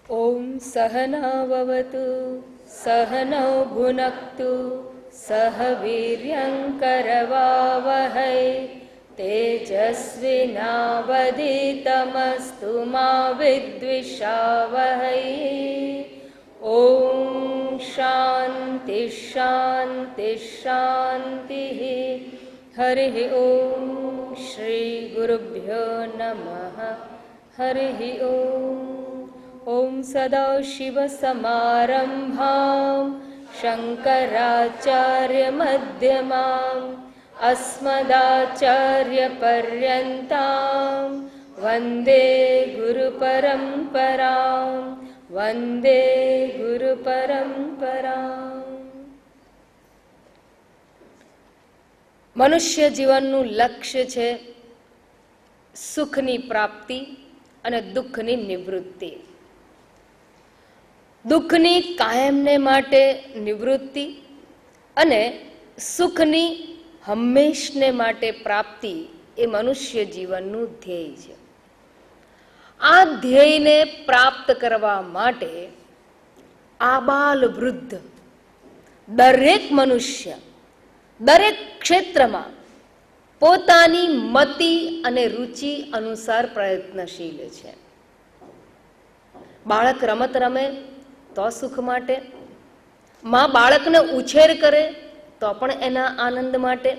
ॐ सहनाववतु सहनौ भुनक्तु सह वीर्यङ्करवावहै तेजस्विनावधीतमस्तु मा विद्विषावहै। ॐ शान्ति शान्ति शान्तिः। हरिः ॐ श्री गुरुभ्यो नमः। हरिः ॐ। ॐ सदाशिवसमारम्भां शङ्कराचार्यमध्यमाम् अस्मदाचार्यपर्यन्तां वन्दे गुरुपरम्परां वन्दे गुरुपरम्परां। મનુષ્ય જીવનનું લક્ષ્ય છે સુખની પ્રાપ્તિ અને દુઃખની નિવૃત્તિ. દુઃખની કાયમને માટે નિવૃત્તિ અને સુખની હંમેશને માટે પ્રાપ્તિ એ મનુષ્ય જીવનનું ધ્યેય છે. આ ધ્યેયને પ્રાપ્ત કરવા માટે આબાલ વૃદ્ધ દરેક મનુષ્ય દરેક ક્ષેત્રમાં પોતાની મતિ અને રુચિ અનુસાર પ્રયત્નશીલ છે. બાળક રમત રમે તો સુખ માટે, માં બાળકને ઉછેર કરે તો પણ એના આનંદ માટે,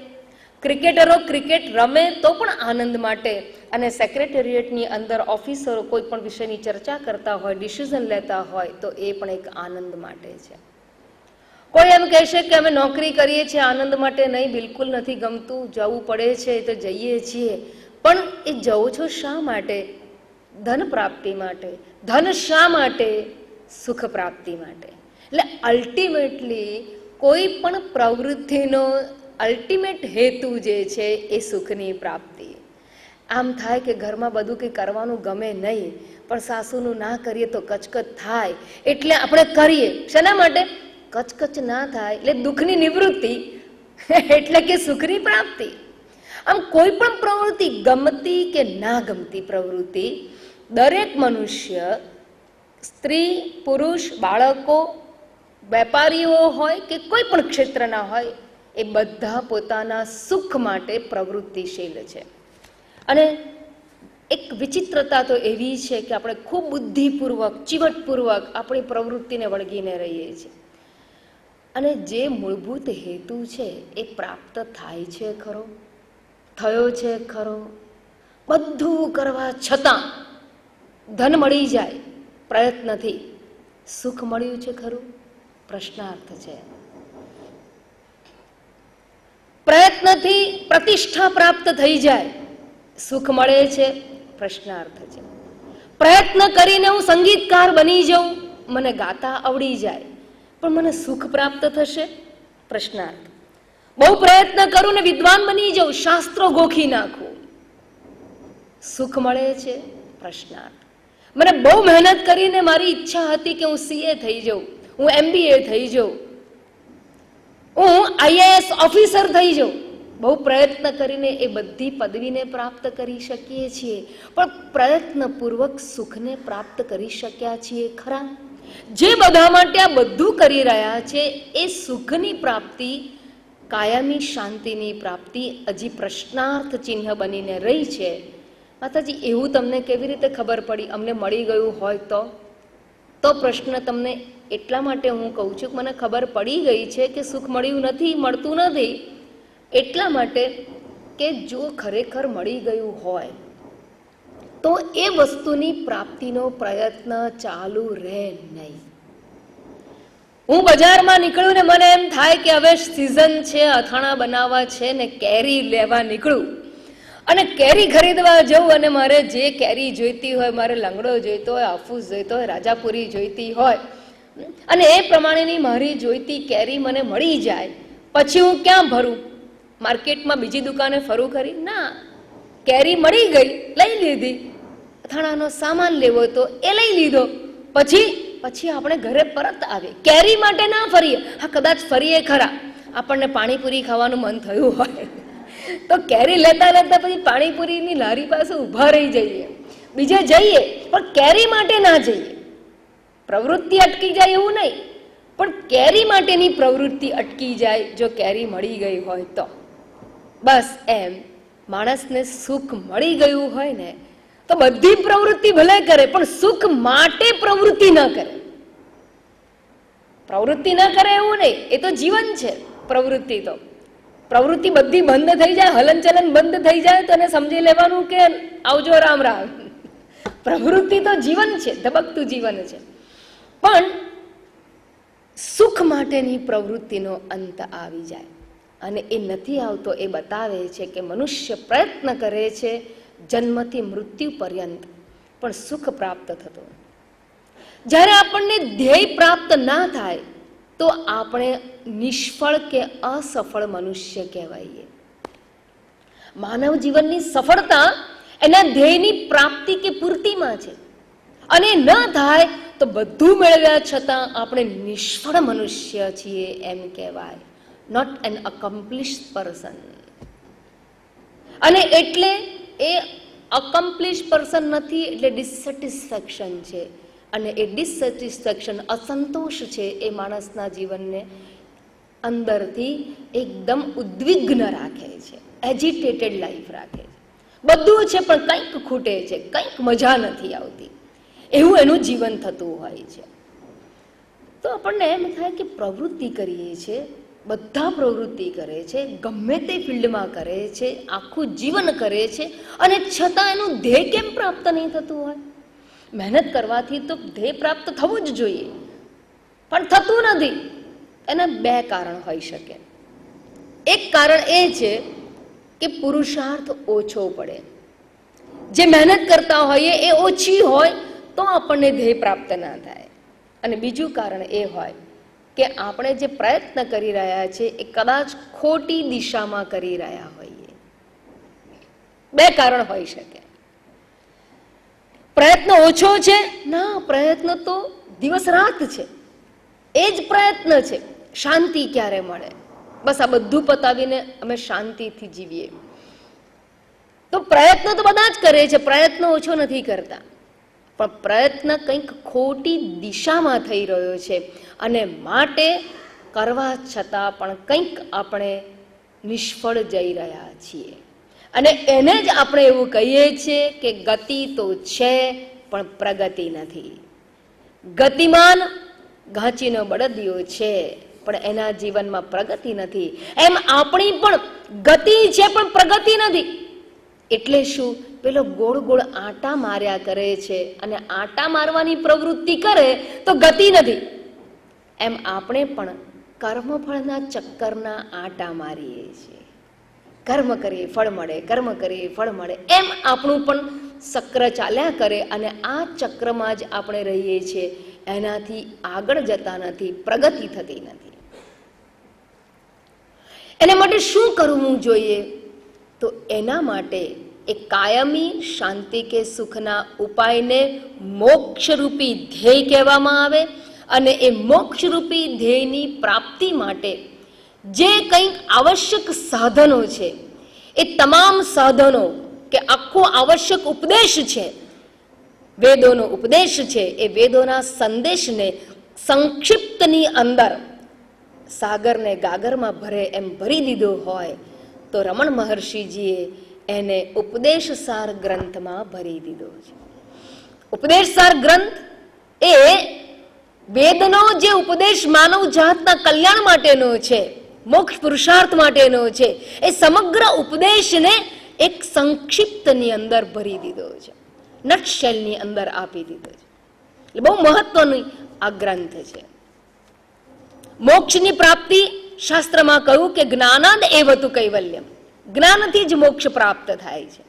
ક્રિકેટરો ક્રિકેટ રમે તો પણ આનંદ માટે, અને સેક્રેટેરિયેટની અંદર ઓફિસરો કોઈ પણ વિષયની ચર્ચા કરતા હોય, ડિસિઝન લેતા હોય તો એ પણ એક આનંદ માટે છે. કોઈ એમ કહેશે કે અમે નોકરી કરીએ છીએ આનંદ માટે નહીં, બિલકુલ નથી ગમતું, જવું પડે છે તો જઈએ છીએ. પણ એ જવો છો શા માટે? ધન પ્રાપ્તિ માટે. ધન શા માટે? સુખ પ્રાપ્તિ માટે. એટલે અલ્ટિમેટલી કોઈ પણ પ્રવૃત્તિનો અલ્ટિમેટ હેતુ જે છે એ સુખની પ્રાપ્તિ. આમ થાય કે ઘરમાં બધું કંઈ કરવાનું ગમે નહીં, પણ સાસુનું ના કરીએ તો કચકચ થાય એટલે આપણે કરીએ. શેના માટે? કચકચ ના થાય એટલે દુઃખની નિવૃત્તિ, એટલે કે સુખની પ્રાપ્તિ. આમ કોઈ પણ પ્રવૃત્તિ, ગમતી કે ના ગમતી પ્રવૃત્તિ, દરેક મનુષ્ય, સ્ત્રી પુરુષ, બાળકો, વેપારીઓ હોય કે કોઈ પણ ક્ષેત્રના હોય, એ બધા પોતાના સુખ માટે પ્રવૃત્તિશીલ છે. અને એક વિચિત્રતા તો એવી છે કે આપણે ખૂબ બુદ્ધિપૂર્વક, ચીવટપૂર્વક આપણી પ્રવૃત્તિને વળગીને રહીએ છીએ, અને જે મૂળભૂત હેતુ છે એ પ્રાપ્ત થાય છે ખરો? થયો છે ખરો? બધું કરવા છતાં ધન મળી જાય પ્રયત્નથી, સુખ મળ્યું છે ખરું? પ્રશ્નાર્થ છે. પ્રયત્નથી પ્રતિષ્ઠા પ્રાપ્ત થઈ જાય, સુખ મળે છે? પ્રશ્નાર્થ છે. પ્રયત્ન કરીને હું સંગીતકાર બની જાઉં, મને ગાતા આવડી જાય, પણ મને સુખ પ્રાપ્ત થશે? પ્રશ્નાર્થ. બહુ પ્રયત્ન કરું ને વિદ્વાન બની જાઉં, શાસ્ત્રો ગોખી નાખું, સુખ મળે છે? પ્રશ્નાર્થ. મને બહુ મહેનત કરીને મારી ઈચ્છા હતી કે હું સીએ થઈ જાઉં, હું MBA થઈ જાઉં, હું IAS ઓફિસર થઈ જાઉં, બહુ પ્રયત્ન કરીને એ બધી પદવીને પ્રાપ્ત કરી શકીએ છીએ, પણ પ્રયત્નપૂર્વક સુખને પ્રાપ્ત કરી શક્યા છીએ ખરા? જે બધા માટે આ બધું કરી રહ્યા છે એ સુખની પ્રાપ્તિ, કાયમી શાંતિની પ્રાપ્તિ હજી પ્રશ્નાર્થ ચિહ્ન બનીને રહી છે. માતાજી, એવું તમને કેવી રીતે ખબર પડી? અમને મળી ગયું હોય તો પ્રશ્ન તમને એટલા માટે હું કહું છું કે મને ખબર પડી ગઈ છે કે સુખ મળ્યું નથી, મળતું નથી, એટલા માટે કે જો ખરેખર મળી ગયું હોય તો એ વસ્તુની પ્રાપ્તિનો પ્રયત્ન ચાલુ રહે નહીં. હું બજારમાં નીકળું ને મને એમ થાય કે હવે સિઝન છે, અથાણા બનાવવા છે ને કેરી લેવા નીકળું, અને કેરી ખરીદવા જવું, અને મારે જે કેરી જોઈતી હોય, મારે લંગડો જોઈતો હોય, હાફૂસ જોઈતો હોય, રાજાપુરી જોઈતી હોય, અને એ પ્રમાણેની મારી જોઈતી કેરી મને મળી જાય, પછી હું ક્યાં ભરું? માર્કેટમાં બીજી દુકાને ફરું ખરી? ના. કેરી મળી ગઈ, લઈ લીધી. અથાણાનો સામાન લેવો તો એ લઈ લીધો, પછી આપણે ઘરે પરત આવીએ. કેરી માટે ના ફરીએ. હા, કદાચ ફરીએ ખરા, આપણને પાણીપુરી ખાવાનું મન થયું હોય તો કેરી લેતા લેતા પછી પાણીપુરીની લારી પાસે ઊભા રહી જઈએ, બીજે જઈએ, પણ કેરી માટે ના જઈએ. પ્રવૃત્તિ અટકી જાય એવું નહીં, પણ કેરી માટેની પ્રવૃત્તિ અટકી જાય જો કેરી મળી ગઈ હોય તો. બસ એમ માણસને સુખ મળી ગયું હોય ને તો બધી પ્રવૃત્તિ ભલે કરે પણ સુખ માટે પ્રવૃત્તિ ન કરે. પ્રવૃત્તિ ન કરે એવું નહીં, એ તો જીવન છે. પ્રવૃત્તિ બધી બંધ થઈ જાય, હલનચલન બંધ થઈ જાય તો એને સમજી લેવાનું કે આવજો રામ રામ. પ્રવૃત્તિ તો જીવન છે, ધબકતું જીવન છે. પણ સુખ માટેની પ્રવૃત્તિનો અંત આવી જાય અને એ નથી આવતો. એ બતાવે છે કે મનુષ્ય પ્રયત્ન કરે છે જન્મથી મૃત્યુ પર્યંત પણ સુખ પ્રાપ્ત થતો. જ્યારે આપણને ધ્યેય પ્રાપ્ત ના થાય તો આપણે નિષ્ફળ કે અસફળ મનુષ્ય કહેવાઈએ. માનવ જીવનની સફળતા એના ધ્યેયની પ્રાપ્તિ કે પૂર્તિમાં છે, અને ન થાય તો બધું મેળવ્યા છતાં આપણે નિષ્ફળ મનુષ્ય છીએ એમ કહેવાય. Not an accomplished person. અને એટલે એ અકમ્પ્લિશ પર્સન નથી એટલે ડિસસેટિસ્ફેક્શન છે, અને એ ડિસસેટિસ્ફેક્શન અસંતોષ છે એ માણસના જીવનને અંદરથી એકદમ ઉદ્વિગ્ન રાખે છે, એજિટેટેડ લાઈફ રાખે છે. બધું છે પણ કંઈક ખૂટે છે, કંઈક મજા નથી આવતી, એવું એનું જીવન થતું હોય છે. તો આપણને એમ થાય કે પ્રવૃત્તિ કરીએ છીએ, બધા પ્રવૃત્તિ કરે છે, ગમે તે ફિલ્ડમાં કરે છે, આખું જીવન કરે છે, અને છતાં એનું ધ્યેય કેમ પ્રાપ્ત નહીં થતું હોય? મહેનત કરવાથી તો ધ્યેય પ્રાપ્ત થવું જ જોઈએ, પણ થતું નથી. એના બે કારણ હોઈ શકે. એક કારણ એ છે કે પુરુષાર્થ ઓછો પડે. જે મહેનત કરતા હોઈએ એ ઓછી હોય તો આપણને ધ્યેય પ્રાપ્ત ના થાય. અને બીજું કારણ એ હોય કે આપણે જે પ્રયત્ન કરી રહ્યા છીએ એ કદાચ ખોટી દિશામાં કરી રહ્યા હોઈએ. બે કારણ હોઈ શકે. પ્રયત્ન ઓછો છે ના, પ્રયત્ન તો દિવસ રાત છે, એ જ પ્રયત્ન છે. શાંતિ ક્યારે મળે? બસ આ બધું પતાવીને અમે શાંતિથી જીવીએ. તો પ્રયત્ન તો બધા જ કરે છે, પ્રયત્ન ઓછો નથી કરતા, પણ પ્રયત્ન કંઈક ખોટી દિશામાં થઈ રહ્યો છે, અને માટે કરવા છતાં પણ કંઈક આપણે નિષ્ફળ જઈ રહ્યા છીએ. અને એને જ આપણે એવું કહીએ છીએ કે ગતિ તો છે પણ પ્રગતિ નથી. ગતિમાન ઘાંચીનો બળદિયો છે પણ એના જીવનમાં પ્રગતિ નથી. એમ આપણી પણ ગતિ છે પણ પ્રગતિ નથી. એટલે શું? પેલો ગોળ ગોળ આંટા માર્યા કરે છે, અને આંટા મારવાની પ્રવૃત્તિ કરે તો ગતિ નથી. એમ આપણે પણ કર્મફળના ચક્કરના આંટા મારીએ છીએ. કર્મ કરીએ ફળ મળે, કર્મ કરીએ ફળ મળે, એમ આપણું પણ ચક્ર ચાલ્યા કરે, અને આ ચક્રમાં જ આપણે રહીએ છીએ. એનાથી આગળ જતા નથી, પ્રગતિ થતી નથી. એના માટે શું કરવું જોઈએ? તો એના માટે એ કાયમી શાંતિ કે સુખના ઉપાયને મોક્ષરૂપી ધ્યેય કહેવામાં આવે. અને એ મોક્ષરૂપી ધ્યેયની પ્રાપ્તિ માટે જે કંઈક આવશ્યક સાધનો છે, એ તમામ સાધનો કે આખો આવશ્યક ઉપદેશ છે, વેદોનો ઉપદેશ છે, એ વેદોના સંદેશને સંક્ષિપ્તની અંદર સાગરને ગાગરમાં ભરે એમ ભરી દીધો હોય તો રમણ મહર્ષિજીએ એને ઉપદેશસાર ગ્રંથમાં ભરી દીધો છે. ઉપદેશસાર ગ્રંથ એ વેદનો જે ઉપદેશ માનવ જાતના કલ્યાણ માટેનો છે, મોક્ષ પુરુષાર્થ માટેનો છે, એ સમગ્ર ઉપદેશને એક સંક્ષિપ્તની અંદર ભરી દીધો છે, નટશેલની અંદર આપી દીધો છે. એટલે બહુ મહત્વની આ ગ્રંથ છે. મોક્ષની પ્રાપ્તિ શાસ્ત્રમાં કહ્યું કે જ્ઞાનાદ એવતુ કૈવલ્યમ, જ્ઞાનથી જ મોક્ષ પ્રાપ્ત થાય છે.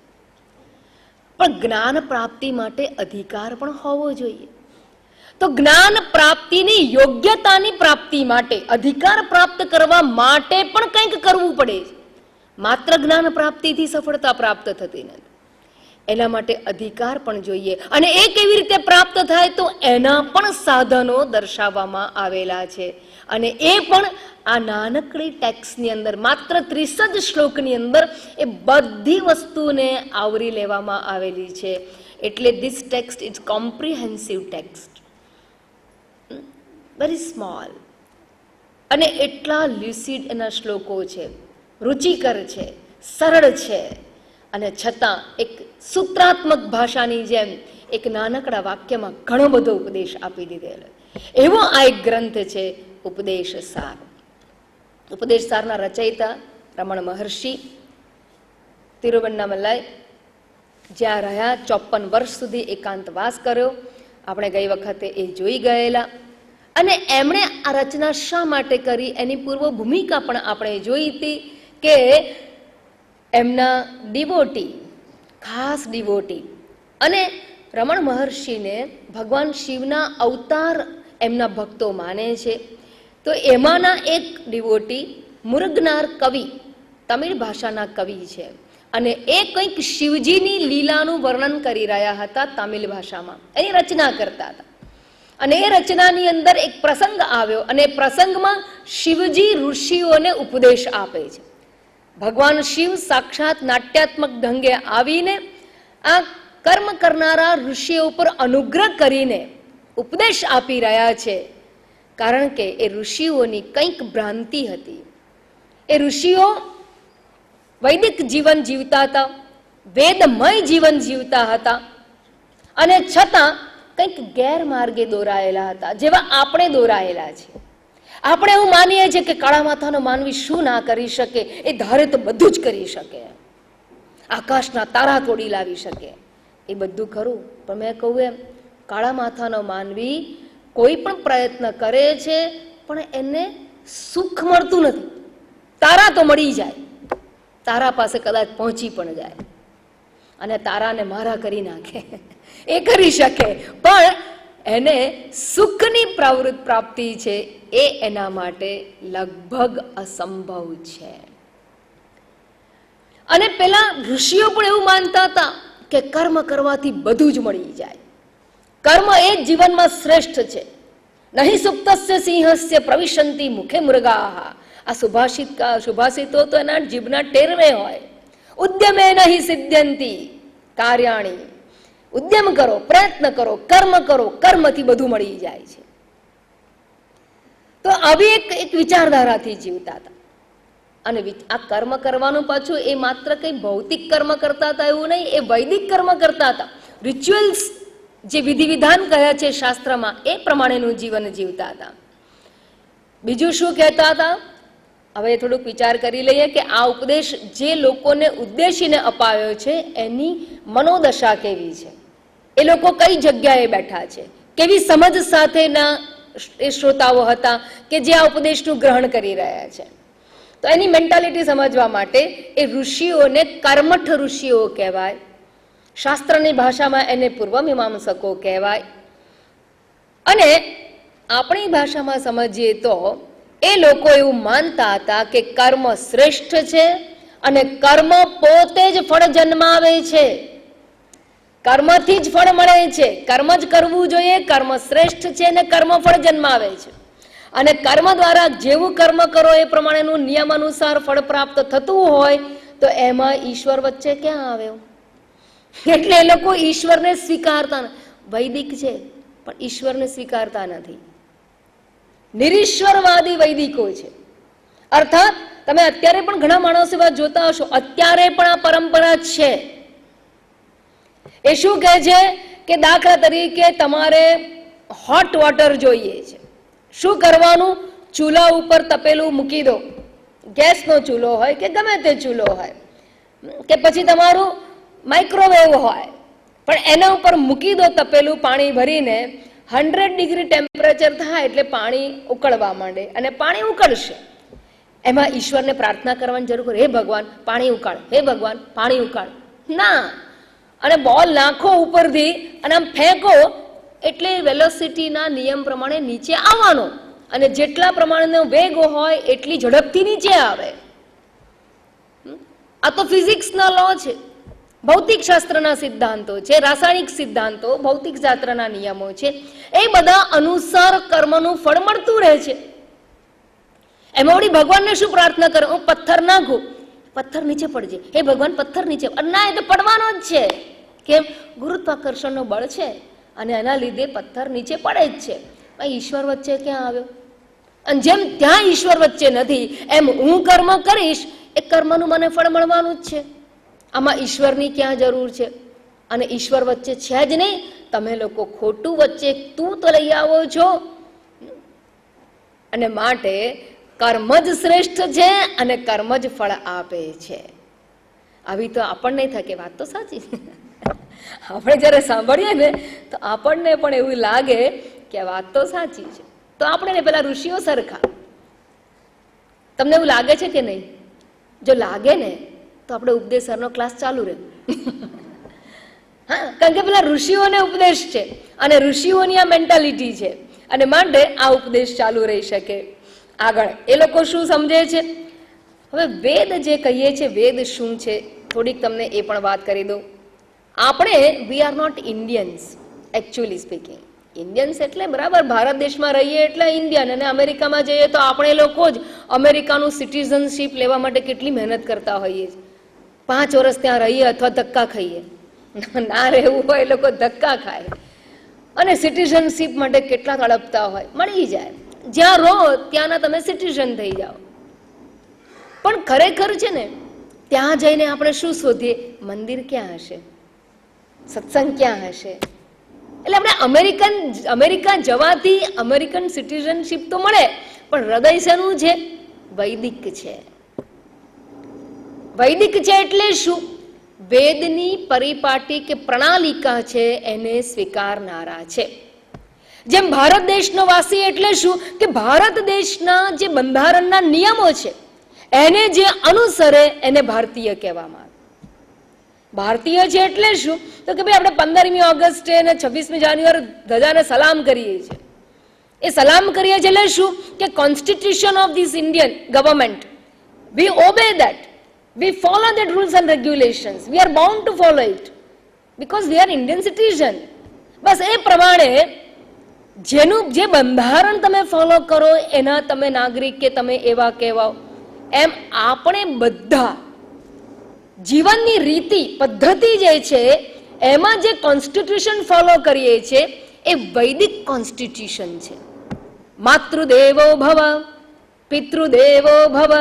પણ જ્ઞાન પ્રાપ્તિ માટે અધિકાર પણ હોવો જોઈએ. તો જ્ઞાન પ્રાપ્તિની યોગ્યતાની પ્રાપ્તિ માટે, અધિકાર પ્રાપ્ત કરવા માટે પણ કંઈક કરવું પડે છે. માત્ર જ્ઞાન પ્રાપ્તિથી સફળતા પ્રાપ્ત થતી નથી. એના માટે અધિકાર પણ જોઈએ. અને એ કેવી રીતે પ્રાપ્ત થાય? તો એના પણ સાધનો દર્શાવવામાં આવેલા છે. અને એ પણ આ નાનકડી ટેક્સ્ટની અંદર, માત્ર 30 જ શ્લોકની અંદર એ બધી વસ્તુને આવરી લેવામાં આવેલી છે. એટલે this text is comprehensive text. Very small, અને એટલા લ્યુસિડ એના શ્લોકો છે, રુચિકર છે, સરળ છે, અને છતાં એક સૂત્રાત્મક ભાષાની જેમ એક નાનકડા વાક્યમાં ઘણો બધો ઉપદેશ આપી દીધેલો. એવો આ એક ગ્રંથ છે ઉપદેશ સાર. ઉપદેશ સારના રચયિતા રમણ મહર્ષિ, તિરુવન્નામલાઈ જ્યાં રહ્યા 54 વર્ષ સુધી એકાંતવાસ કર્યો. આપણે ગઈ વખતે એ જોઈ ગયેલા. અને એમણે આ રચના શા માટે કરી એની પૂર્વ ભૂમિકા પણ આપણે જોઈ હતી કે એમના ડિવોટી, ખાસ ડિવોટી, અને રમણ મહર્ષિને ભગવાન શિવના અવતાર એમના ભક્તો માને છે. તો એમાંના એક ડિવોટી મુરગનાર કવિ, તમિળ ભાષાના કવિ છે, અને એ કંઈક શિવજીની લીલાનું વર્ણન કરી રહ્યા હતા તમિલ ભાષામાં, એની રચના કરતા હતા. અને એ રચનાની અંદર એક પ્રસંગ આવ્યો, અને એ પ્રસંગમાં શિવજી ઋષિઓને ઉપદેશ આપે છે. ભગવાન શિવ સાક્ષાત નાટ્યાત્મક ઢંગે આવીને આ કર્મ કરનારા ઋષિઓ ઉપર અનુગ્રહ કરીને ઉપદેશ આપી રહ્યા છે. કારણ કે એ ઋષિઓની કંઈક ભ્રાંતિ હતી. એ ઋષિઓ વૈદિક જીવન જીવતા હતા, વેદમય જીવન જીવતા હતા, અને છતાં કંઈક ગેરમાર્ગે દોરાયેલા હતા, જેવા આપણે દોરાયેલા છે. આપણે એવું માનીએ છીએ કે કાળા માથાનો માનવી શું ના કરી શકે, એ ધારે તો બધું જ કરી શકે, આકાશના તારા તોડી લાવી શકે. એ બધું ખરું, પણ મેં કહું એમ કાળા માથાનો માનવી કોઈ પણ પ્રયત્ન કરે છે પણ એને સુખ મળતું નથી. તારા તો મળી જાય, તારા પાસે કદાચ પહોંચી પણ જાય અને તારાને મારા કરી નાખે, એ કરી શકે, પણ એને સુખની પ્રાપ્તિ છે એ એના માટે લગભગ અસંભવ છે. અને પેલા ઋષિઓ પણ એવું માનતા હતા કે કર્મ કરવાથી બધું જ મળી જાય, કર્મ એ જ જીવનમાં શ્રેષ્ઠ છે. નહીં સુપ્તસ્ય સિંહસ્ય પ્રવિશંતિ મુખે મૃગાહ. આ સુભાષિતો તો એના જીભના ટેરવે હોય. ઉદ્યમે નહીં સિદ્ધ્યંતિ કાર્યાણી. ઉદ્યમ કરો, પ્રયત્ન કરો, કર્મ કરો, કર્મથી બધું મળી જાય છે. તો આવી એક વિચારધારાથી જીવતા હતા. અને આ કર્મ કરવાનું પાછું એ માત્ર કઈ ભૌતિક કર્મ કરતા હતા એવું નહીં, એ વૈદિક કર્મ કરતા હતા. રિચ્યુઅલ્સ જે વિધિ વિધાન કહ્યા છે શાસ્ત્રમાં એ પ્રમાણેનું જીવન જીવતા હતા. બીજું શું કહેતા હતા, હવે થોડુંક વિચાર કરી લઈએ કે આ ઉપદેશ જે લોકોને ઉદ્દેશીને અપાયો છે એની મનોદશા કેવી છે, એ લોકો કઈ જગ્યાએ બેઠા છે, કેવી સમજ સાથેના એ શ્રોતાઓ હતા કે જે આ ઉપદેશનું ગ્રહણ કરી રહ્યા છે. તો એની મેન્ટાલિટી સમજવા માટે એ ઋષિઓને કર્મઠ ઋષિઓ કહેવાય, શાસ્ત્રની ભાષામાં એને પૂર્વમીમાંસકો કહેવાય. અને આપણી ભાષામાં સમજીએ તો એ લોકો એવું માનતા હતા કે કર્મ શ્રેષ્ઠ છે અને કર્મ પોતે જ ફળ જન્માવે છે, કર્મથી જ ફળ મળે છે, કર્મ જ કરવું જોઈએ, કર્મ શ્રેષ્ઠ છે અને કર્મ ફળ જન્માવે છે. અને કર્મ દ્વારા જેવું કર્મ કરો એ પ્રમાણેનું નિયમ અનુસાર ફળ પ્રાપ્ત થતું હોય તો એમાં ઈશ્વર વચ્ચે ક્યાં આવ્યો? એટલે એ લોકો ઈશ્વરને સ્વીકારતા, વૈદિક છે પણ ઈશ્વરને સ્વીકારતા નથી, નિરીશ્વરવાદી વૈદિકો છે. અર્થાત તમે અત્યારે પણ ઘણા માણસો એવા જોતા હશો, અત્યારે પણ આ પરંપરા છે. એ શું કહે છે કે દાખલા તરીકે તમારે હોટ વોટર જોઈએ છે, શું કરવાનું? ચૂલા ઉપર તપેલું મૂકી દો, ગેસનો ચૂલો હોય કે ગમે તે ચૂલો હોય કે પછી તમારું માઇક્રોવેવ હોય, પણ એના ઉપર મૂકી દો તપેલું પાણી ભરીને, 100 ડિગ્રી ટેમ્પરેચર થાય એટલે પાણી ઉકળવા માંડે અને પાણી ઉકળશે. એમાં ઈશ્વરને પ્રાર્થના કરવાની જરૂર, હે ભગવાન પાણી ઉકાળ, હે ભગવાન પાણી ઉકાળ, ના. અને બોલ નાખો ઉપરથી અને આમ ફેંકો એટલે વેલોસિટીના નિયમ પ્રમાણે નીચે આવવાનો, અને જેટલા પ્રમાણેનો વેગ હોય એટલી ઝડપથી નીચે આવે. આ તો ફિઝિક્સના લો છે, ભૌતિક શાસ્ત્રના સિદ્ધાંતો છે, રાસાયણિક સિદ્ધાંતો, ભૌતિક શાસ્ત્રના નિયમો છે. એ બધા અનુસાર કર્મનું ફળ મળતું રહે છે. એમાં વળી ભગવાનને શું પ્રાર્થના કરે? હું પથ્થર નાખું, પથ્થર નીચે પડજે, હે ભગવાન પથ્થર નીચે, ના એ તો પડવાનો જ છે. કેમ? ગુરુત્વાકર્ષણનો બળ છે અને એના લીધે પથ્થર નીચે પડે જ છે. ઈશ્વર વચ્ચે ક્યાં આવ્યો? અને જેમ ત્યાં ઈશ્વર વચ્ચે નથી, એમ હું કર્મ કરીશ એ કર્મનું મને ફળ મળવાનું જ છે. આમાં ઈશ્વરની ક્યાં જરૂર છે? અને ઈશ્વર વચ્ચે છે જ નહીં. તમે લોકો ખોટું વચ્ચે તું તો લઈ આવો છો. અને માટે કર્મ જ શ્રેષ્ઠ છે અને કર્મ જ ફળ આપે છે. આવી તો આપણને થાય કે વાત તો સાચી. આપણે જ્યારે સાંભળીએ ને તો આપણને પણ એવું લાગે કે વાત તો સાચી છે. તો આપણે પેલા ઋષિઓ સરખા. તમને એવું લાગે છે કે નહીં? જો લાગે ને તો આપણે ઉપદેશ સરનો ક્લાસ ચાલુ રહે. હા, કારણ કે પેલા ઋષિઓને ઉપદેશ છે અને ઋષિઓની આ મેન્ટાલિટી છે અને માટે આ ઉપદેશ ચાલુ રહી શકે. આગળ એ લોકો શું સમજે છે? હવે વેદ જે કહીએ છીએ, વેદ શું છે થોડીક તમને એ પણ વાત કરી દઉં. આપણે we are not Indians actually speaking. Indians એટલે બરાબર ભારત દેશમાં રહીએ એટલે ઇન્ડિયન, અને અમેરિકામાં જઈએ તો આપણે લોકો જ અમેરિકાનું સિટીઝનશીપ લેવા માટે કેટલી મહેનત કરતા હોઈએ છીએ. 5 વર્ષ ત્યાં રહીએ અથવા ધક્કા ખાઈએ. ના રહેવું હોય એ લોકો ધક્કા ખાય અને સિટીઝનશીપ માટે કેટલા તડપતા હોય. મળી જાય, જ્યાં રહો ત્યાંના તમે સિટીઝન થઈ જાઓ. પણ ખરેખર છે ને ત્યાં જઈને આપણે શું શોધીએ? મંદિર ક્યાં હશે? સત્સંગ ક્યાં હશે? એટલે આપણે અમેરિકા જવાથી અમેરિકન સિટીઝનશીપ તો મળે, પણ હૃદય શેનું છે? વૈદિક છે. વૈદિક છે એટલે શું? વેદની પરિપાટી કે પ્રણાલિકા છે એને સ્વીકારનારા છે. જેમ ભારત દેશનો વાસી એટલે શું? કે ભારત દેશના જે બંધારણના નિયમો છે એને જે અનુસરે એને ભારતીય કહેવામાં આવે. ભારતીય છે એટલે શું? તો કે ભાઈ આપણે 15મી ઓગસ્ટે અને 26મી જાન્યુઆરી ધજાને સલામ કરીએ છીએ. એ સલામ કરીએ છીએ એટલે શું? કે constitution of this Indian government, we obey that, we follow that rules and regulations, we are bound to follow it because we are Indian citizen. બસ એ પ્રમાણે જેનું જે બંધારણ તમે ફોલો કરો એના તમે નાગરિક કે તમે એવા કહેવાઓ. એમ આપણે બધા જીવનની રીતિ પદ્ધતિ જે છે એમાં જે કોન્સ્ટિટ્યુશન ફોલો કરીએ છીએ એ વૈદિક કોન્સ્ટિટ્યુશન છે. માતૃદેવો ભવ, પિતૃદેવો ભવ,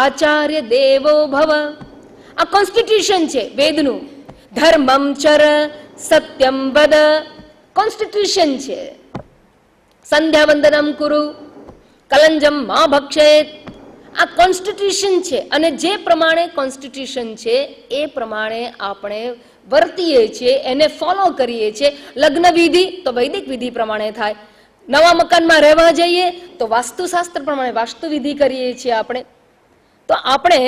આચાર્ય દેવો ભવ, આ કોન્સ્ટિટ્યુશન છે વેદનું. ધર્મમ ચર, સત્યમ વદ, કોન્સ્ટિટ્યુશન છે. સંધ્યાવંદનમ કુરુ, કલંજમ મા ભક્ષેત, આ કોન્સ્ટિટ્યુશન છે. અને જે પ્રમાણે કોન્સ્ટિટ્યુશન છે એ પ્રમાણે આપણે વર્તીએ છીએ, એને ફોલો કરીએ છીએ. લગ્ન વિધિ તો વૈદિક વિધિ પ્રમાણે થાય. નવા મકાનમાં રહેવા જઈએ તો વાસ્તુશાસ્ત્ર પ્રમાણે વાસ્તુ વિધિ કરીએ છીએ આપણે. તો આપણે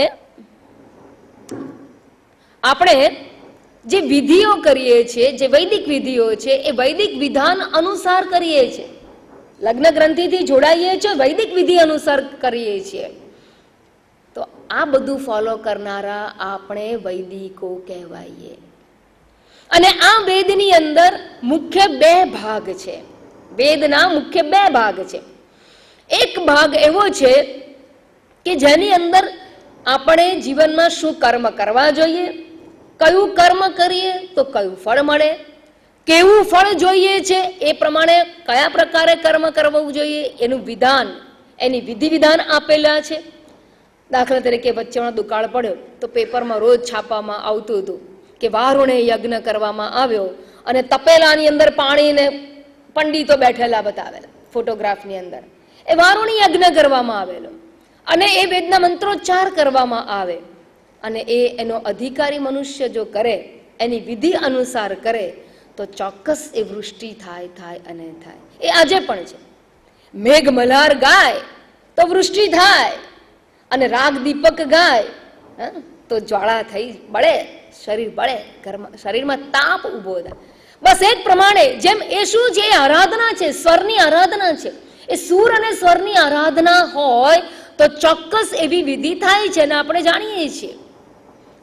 જે વિધિઓ કરીએ છીએ, જે વૈદિક વિધિઓ છે એ વૈદિક વિધાન અનુસાર કરીએ છીએ. લગ્ન ગ્રંથિથી જોડાઈએ છીએ, વૈદિક વિધિ અનુસાર કરીએ છીએ. તો આ બધું ફોલો કરનારા આપણે વૈદિકો કહેવાઈએ. અને આ વેદની અંદર મુખ્ય 2 ભાગ છે. વેદના મુખ્ય 2 ભાગ છે. એક ભાગ એવો છે કે જેની અંદર આપણે જીવનમાં શું કર્મ કરવા જોઈએ, કયું કર્મ કરીએ તો કયું ફળ મળે, કેવું ફળ જોઈએ છે એ પ્રમાણે કયા પ્રકારે કર્મ કરવું જોઈએ એનું વિધાન, એની વિધિ વિધાન આપેલા છે. દાખલા તરીકે વચ્ચેનો દુકાળ પડ્યો તો પેપરમાં રોજ છાપવામાં આવતું હતું કે વારુણે યજ્ઞ કરવામાં આવ્યો અને તપેલાની અંદર પાણીને પંડિતો બેઠેલા બતાવેલા ફોટોગ્રાફની અંદર. એ વારુણી યજ્ઞ કરવામાં આવેલો અને એ વેદના મંત્રોચ્ચાર કરવામાં આવે અને એનો અધિકારી મનુષ્ય જો કરે, એની વિધિ અનુસાર કરે તો ચોક્કસ એ વૃષ્ટિ થાય અને થાય. એ આજે પણ છે. મેઘ મલ્હાર ગાય તો વૃષ્ટિ થાય અને રાગ દીપક ગાય તો જ્વાળા થઈ બળે, શરીર બળે, શરીરમાં તાપ ઉભો થાય. બસ એ જ પ્રમાણે જેમ એ શું છે? એ આરાધના છે, સ્વરની આરાધના છે. એ સૂર અને સ્વરની આરાધના હોય તો ચોક્કસ એવી વિધિ થાય છે અને આપણે જાણીએ છીએ.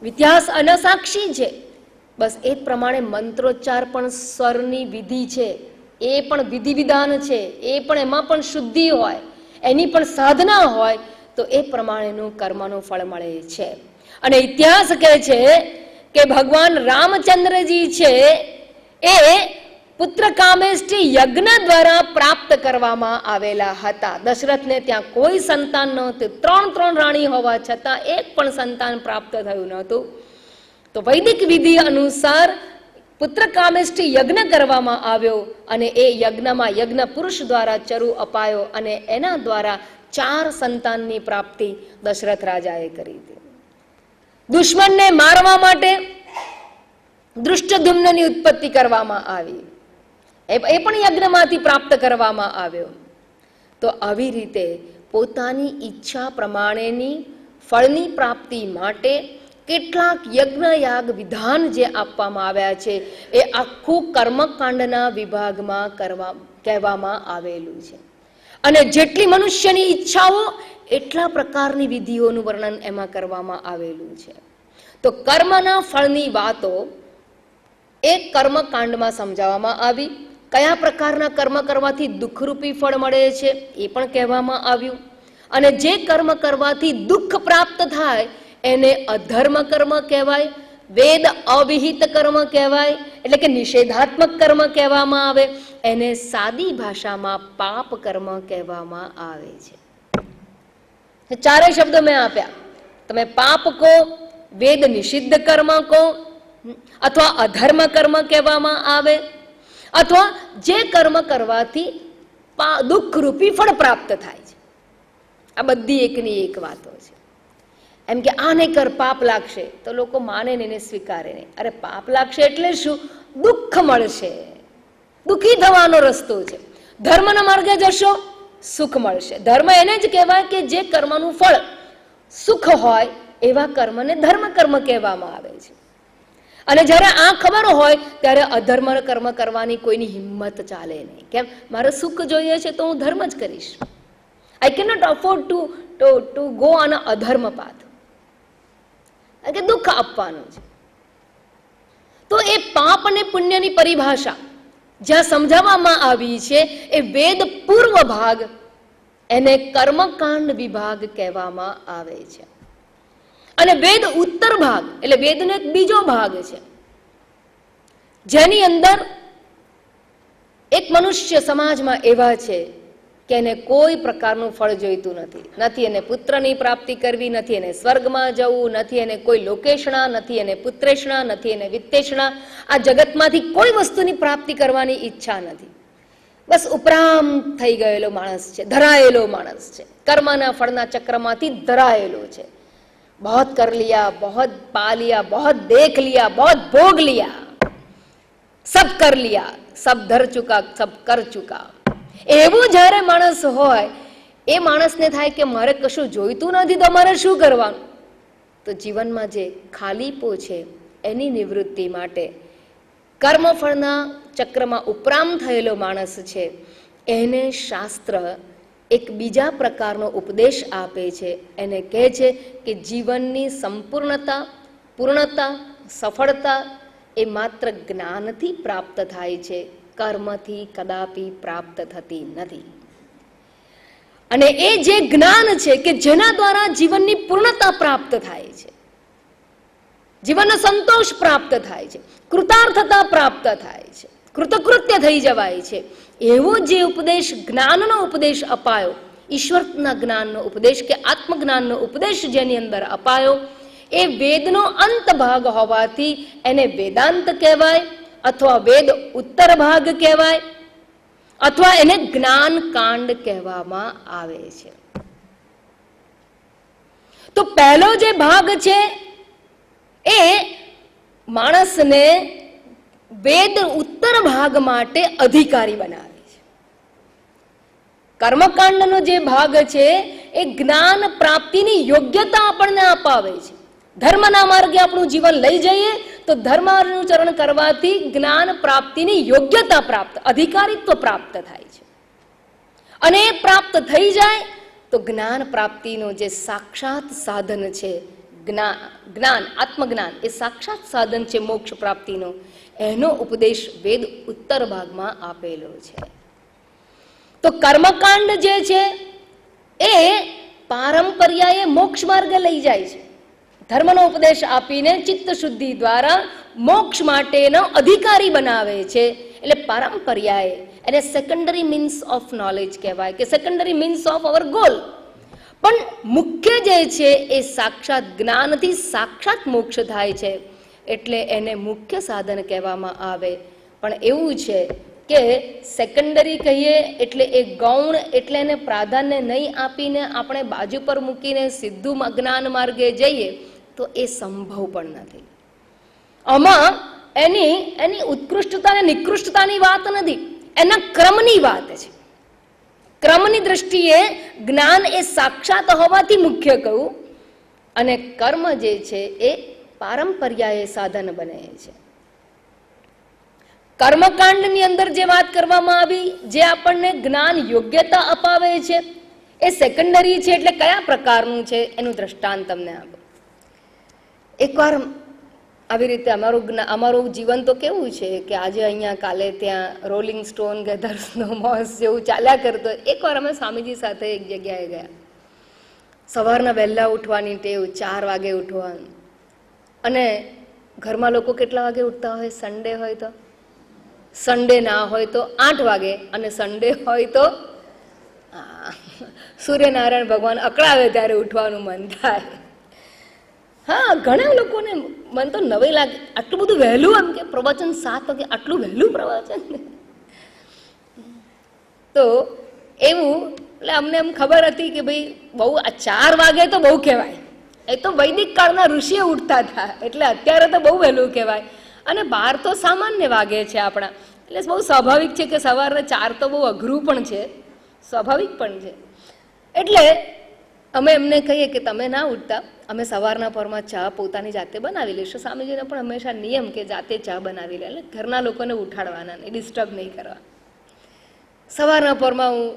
ઇતિહાસ અનસાક્ષી છે. બસ એ જ પ્રમાણે મંત્રોચ્ચાર પણ સ્વરની વિધિ છે, એ પણ વિધિ વિધાન છે, એ પણ એમાં પણ શુદ્ધિ હોય, એની પણ સાધના હોય તો એ પ્રમાણેનું કર્મનું ફળ મળે છે. અને ઇતિહાસ કહે છે કે ભગવાન રામચંદ્રજી છે એ પુત્ર કામેષ્ટી યજ્ઞ દ્વારા પ્રાપ્ત કરવામાં આવેલા હતા. દશરથને ત્યાં કોઈ સંતાન નહોતું. 3 રાણી હોવા છતાં એક પણ સંતાન પ્રાપ્ત થયું નહોતું. તો વૈદિક વિધિ અનુસાર પુત્ર કામેષ્ટી યજ્ઞ કરવામાં આવ્યો અને એ યજ્ઞમાં યજ્ઞ પુરુષ દ્વારા ચરુ અપાયો અને એના દ્વારા 4 સંતાનની પ્રાપ્તિ દશરથ રાજાએ કરી હતી. દુશ્મનને મારવા માટે દૃષ્ટદ્યુમ્નની ઉત્પત્તિ કરવામાં આવી. એ પણ યજ્ઞમાંથી પ્રાપ્ત કરવામાં આવ્યો. તો આવી રીતે પોતાની ઈચ્છા પ્રમાણેની ફળની પ્રાપ્તિ માટે કેટલાક યજ્ઞ યાગ વિધાન જે આપવામાં આવ્યા છે એ આખું કર્મકાંડના વિભાગમાં કહેવામાં આવેલું છે. અને જેટલી મનુષ્યની ઈચ્છાઓ એટલા પ્રકારની વિધિઓનું વર્ણન એમાં કરવામાં આવેલું છે. તો કર્મના ફળની વાતો એક કર્મકાંડમાં સમજાવવામાં આવી. કયા પ્રકારના કર્મ કરવાથી દુઃખરૂપી ફળ મળે છે એ પણ કહેવામાં આવ્યું. અને જે કર્મ કરવાથી દુઃખ પ્રાપ્ત થાય એને અધર્મ કર્મ કહેવાય, વેદ અવિહિત કર્મ કહેવાય, એટલે કે નિષેધાત્મક કર્મ કહેવામાં આવે. એને સાદી ભાષામાં પાપ કર્મ કહેવામાં આવે છે. 4 શબ્દો મેં આપ્યા. તમે પાપ કહો, વેદ નિષિદ્ધ કર્મ કહો, અથવા અધર્મ કર્મ કહેવામાં આવે, અથવા જે કર્મ કરવાથી દુઃખરૂપી ફળ પ્રાપ્ત થાય છે. આ બધી એકની એક વાતો છે. એમ કે આ નહીં કર, પાપ લાગશે, તો લોકો માને નહીં ને સ્વીકારે નહીં. અરે પાપ લાગશે એટલે શું? દુઃખ મળશે, દુઃખી થવાનો રસ્તો છે. ધર્મના માર્ગે જશો, સુખ મળશે. ધર્મ એને જ કહેવાય કે જે કર્મનું ફળ સુખ હોય એવા કર્મને ધર્મ કર્મ કહેવામાં આવે છે. અને જ્યારે આ ખબર હોય ત્યારે અધર્મ કર્મ કરવાની કોઈની હિંમત ચાલે નહીં. કેમ? મારે સુખ જોઈએ છે તો હું ધર્મ જ કરીશ. I cannot afford to go on a અધર્મ પાથ. કે દુઃખ આપવાનું છે. તો એ પાપ અને પુણ્યની પરિભાષા જ્યાં સમજાવવામાં આવી છે એ વેદ પૂર્વ ભાગ, એને કર્મકાંડ વિભાગ કહેવામાં આવે છે. અને વેદ ઉત્તર ભાગ એટલે વેદનો એક બીજો ભાગ છે, જેની અંદર એક મનુષ્ય સમાજમાં એવા છે કે એને કોઈ પ્રકારનું ફળ જોઈતું નથી. નથી એને પુત્રની પ્રાપ્તિ કરવી, નથી એને સ્વર્ગમાં જવું, નથી એને કોઈ લોકેશણા, નથી એને પુત્રેશણા, નથી એને વિત્તેશણા. આ જગતમાંથી કોઈ વસ્તુની પ્રાપ્તિ કરવાની ઈચ્છા નથી. બસ ઉપરામ થઈ ગયેલો માણસ છે, ધરાયેલો માણસ છે, કર્મના ફળના ચક્રમાંથી ધરાયેલો છે. बहुत कर लिया, बहुत पा लिया, बहुत देख लिया, बहुत भोग लिया, सब कर लिया, सब धर चुका, सब कर चुका. એવું જ્યારે માણસ હોય એ માણસને થાય કે મારે કશું જોઈતું નથી તો મારે શું કરવાનું? તો જીવનમાં જે ખાલીપો છે એની નિવૃત્તિ માટે કર્મફળના ચક્રમાં ઉપરામ થયેલો માણસ છે એને શાસ્ત્ર એક બીજા પ્રકારનો ઉપદેશ આપે છે. એને કહે છે કે જીવનની સંપૂર્ણતા, પૂર્ણતા, સફળતા એ માત્ર જ્ઞાનથી પ્રાપ્ત થાય છે, કર્મથી કદાપી પ્રાપ્ત થતી નથી. અને એ જે જ્ઞાન છે કે જેના દ્વારા જીવનની પૂર્ણતા પ્રાપ્ત થાય છે, જીવનનો સંતોષ પ્રાપ્ત થાય છે, કૃતાર્થતા પ્રાપ્ત થાય છે, કૃતકૃત્ય થઈ જવાય છે, એવો જે ઉપદેશ, જ્ઞાનનો ઉપદેશ અપાયો, ઈશ્વરના જ્ઞાનનો ઉપદેશ કે આત્મજ્ઞાનનો ઉપદેશ જેની અંદર અપાયો, એ વેદનો અંત ભાગ હોવાથી એને વેદાંત કહેવાય, અથવા વેદ ઉત્તર ભાગ કહેવાય, અથવા એને જ્ઞાન કાંડ કહેવામાં આવે છે. તો પહેલો જે ભાગ છે એ માણસને વેદ ઉત્તર ભાગ માટે અધિકારી બનાવે છે. કર્મકાંડનો જે ભાગ છે એ જ્ઞાન પ્રાપ્તિની યોગ્યતા આપણને અપાવે છે. ધર્મના માર્ગે આપણું જીવન લઈ જઈએ તો ધર્માનુચરણ કરવાથી જ્ઞાન પ્રાપ્તિની યોગ્યતા પ્રાપ્ત, અધિકારીત્વ પ્રાપ્ત થાય છે. અને એ પ્રાપ્ત થઈ જાય તો જ્ઞાન પ્રાપ્તિનું જે સાક્ષાત સાધન છે, જ્ઞાન, આત્મજ્ઞાન એ સાક્ષાત સાધન છે મોક્ષ પ્રાપ્તિનો, એનો ઉપદેશ વેદ ઉત્તર ભાગમાં આપેલો છે. તો કર્મકાંડ જે છે એ પારંપર્યાએ મોક્ષ માર્ગે લઈ જાય છે. ધર્મનો ઉપદેશ આપીને ચિત્ત શુદ્ધિ દ્વારા મોક્ષ માટેનો અધિકારી બનાવે છે. એટલે પારંપર્યાએ એને સેકન્ડરી મીન્સ ઓફ નોલેજ કહેવાય કે secondary means of our goal. પણ મુખ્ય જે છે એ સાક્ષાત જ્ઞાનથી સાક્ષાત મોક્ષ થાય છે એટલે એને મુખ્ય સાધન કહેવામાં આવે. પણ એવું છે કે સેકન્ડરી કહીએ એટલે એ ગૌણ એટલે એને પ્રાધાન્ય નહીં આપીને આપણે બાજુ પર મૂકીને સીધું જ્ઞાન માર્ગે જઈએ તો એ સંભવ પણ નથી. આમાં એની ઉત્કૃષ્ટતા અને નિકૃષ્ટતાની વાત નથી, એના ક્રમની વાત છે. ક્રમની દ્રષ્ટિએ જ્ઞાન એ સાક્ષાત હોવાથી મુખ્ય કહું અને કર્મ જે છે એ પારંપર્યાએ સાધન બને છે. કર્મકાંડની અંદર જે વાત કરવામાં આવી, જે આપણને જ્ઞાન યોગ્યતા અપાવે છે એ સેકન્ડરી છે. એટલે કયા પ્રકારનું છે એનું દ્રષ્ટાંત તમને આપો. એકવાર આવી રીતે અમારું જીવન તો કેવું છે કે આજે અહીંયા કાલે ત્યાં રોલિંગ સ્ટોન ગેધર્સનો મોસ જેવું ચાલ્યા કરતો. એકવાર અમે સ્વામીજી સાથે એક જગ્યાએ ગયા. સવારના વહેલા ઉઠવાની ટેવ, 4 વાગે ઉઠવાનું. અને ઘરમાં લોકો કેટલા વાગે ઉઠતા હોય? સન્ડે હોય તો, સન્ડે ના હોય તો 8 વાગે, અને સન્ડે હોય તો સૂર્યનારાયણ ભગવાન અકળાવે ત્યારે ઉઠવાનું મન થાય. હા, ઘણા લોકોને મન તો નવાઈ લાગે, આટલું બધું વહેલું, એમ કે પ્રવચન 7 વાગે, આટલું વહેલું પ્રવચન. તો એવું એટલે અમને એમ ખબર હતી કે ભાઈ બહુ 4 વાગે તો બહુ કહેવાય. એ તો વૈદિક કાળના ઋષિઓ ઉઠતા હતા, એટલે અત્યારે તો બહુ વહેલું કહેવાય. અને 12 તો સામાન્ય વાગે છે આપણા, એટલે બહુ સ્વાભાવિક છે કે સવારે 4 તો બહુ અઘરું પણ છે, સ્વાભાવિક પણ છે. એટલે અમે એમને કહીએ કે તમે ના ઉઠતા, અમે સવારના પરમાં ચા પોતાની જાતે બનાવી લઈશું. સ્વામીજીને પણ હંમેશા નિયમ કે જાતે ચા બનાવી લે, એટલે ઘરના લોકોને ઉઠાડવાના નહીં, ડિસ્ટર્બ નહીં કરવા. સવારના પરમાં હું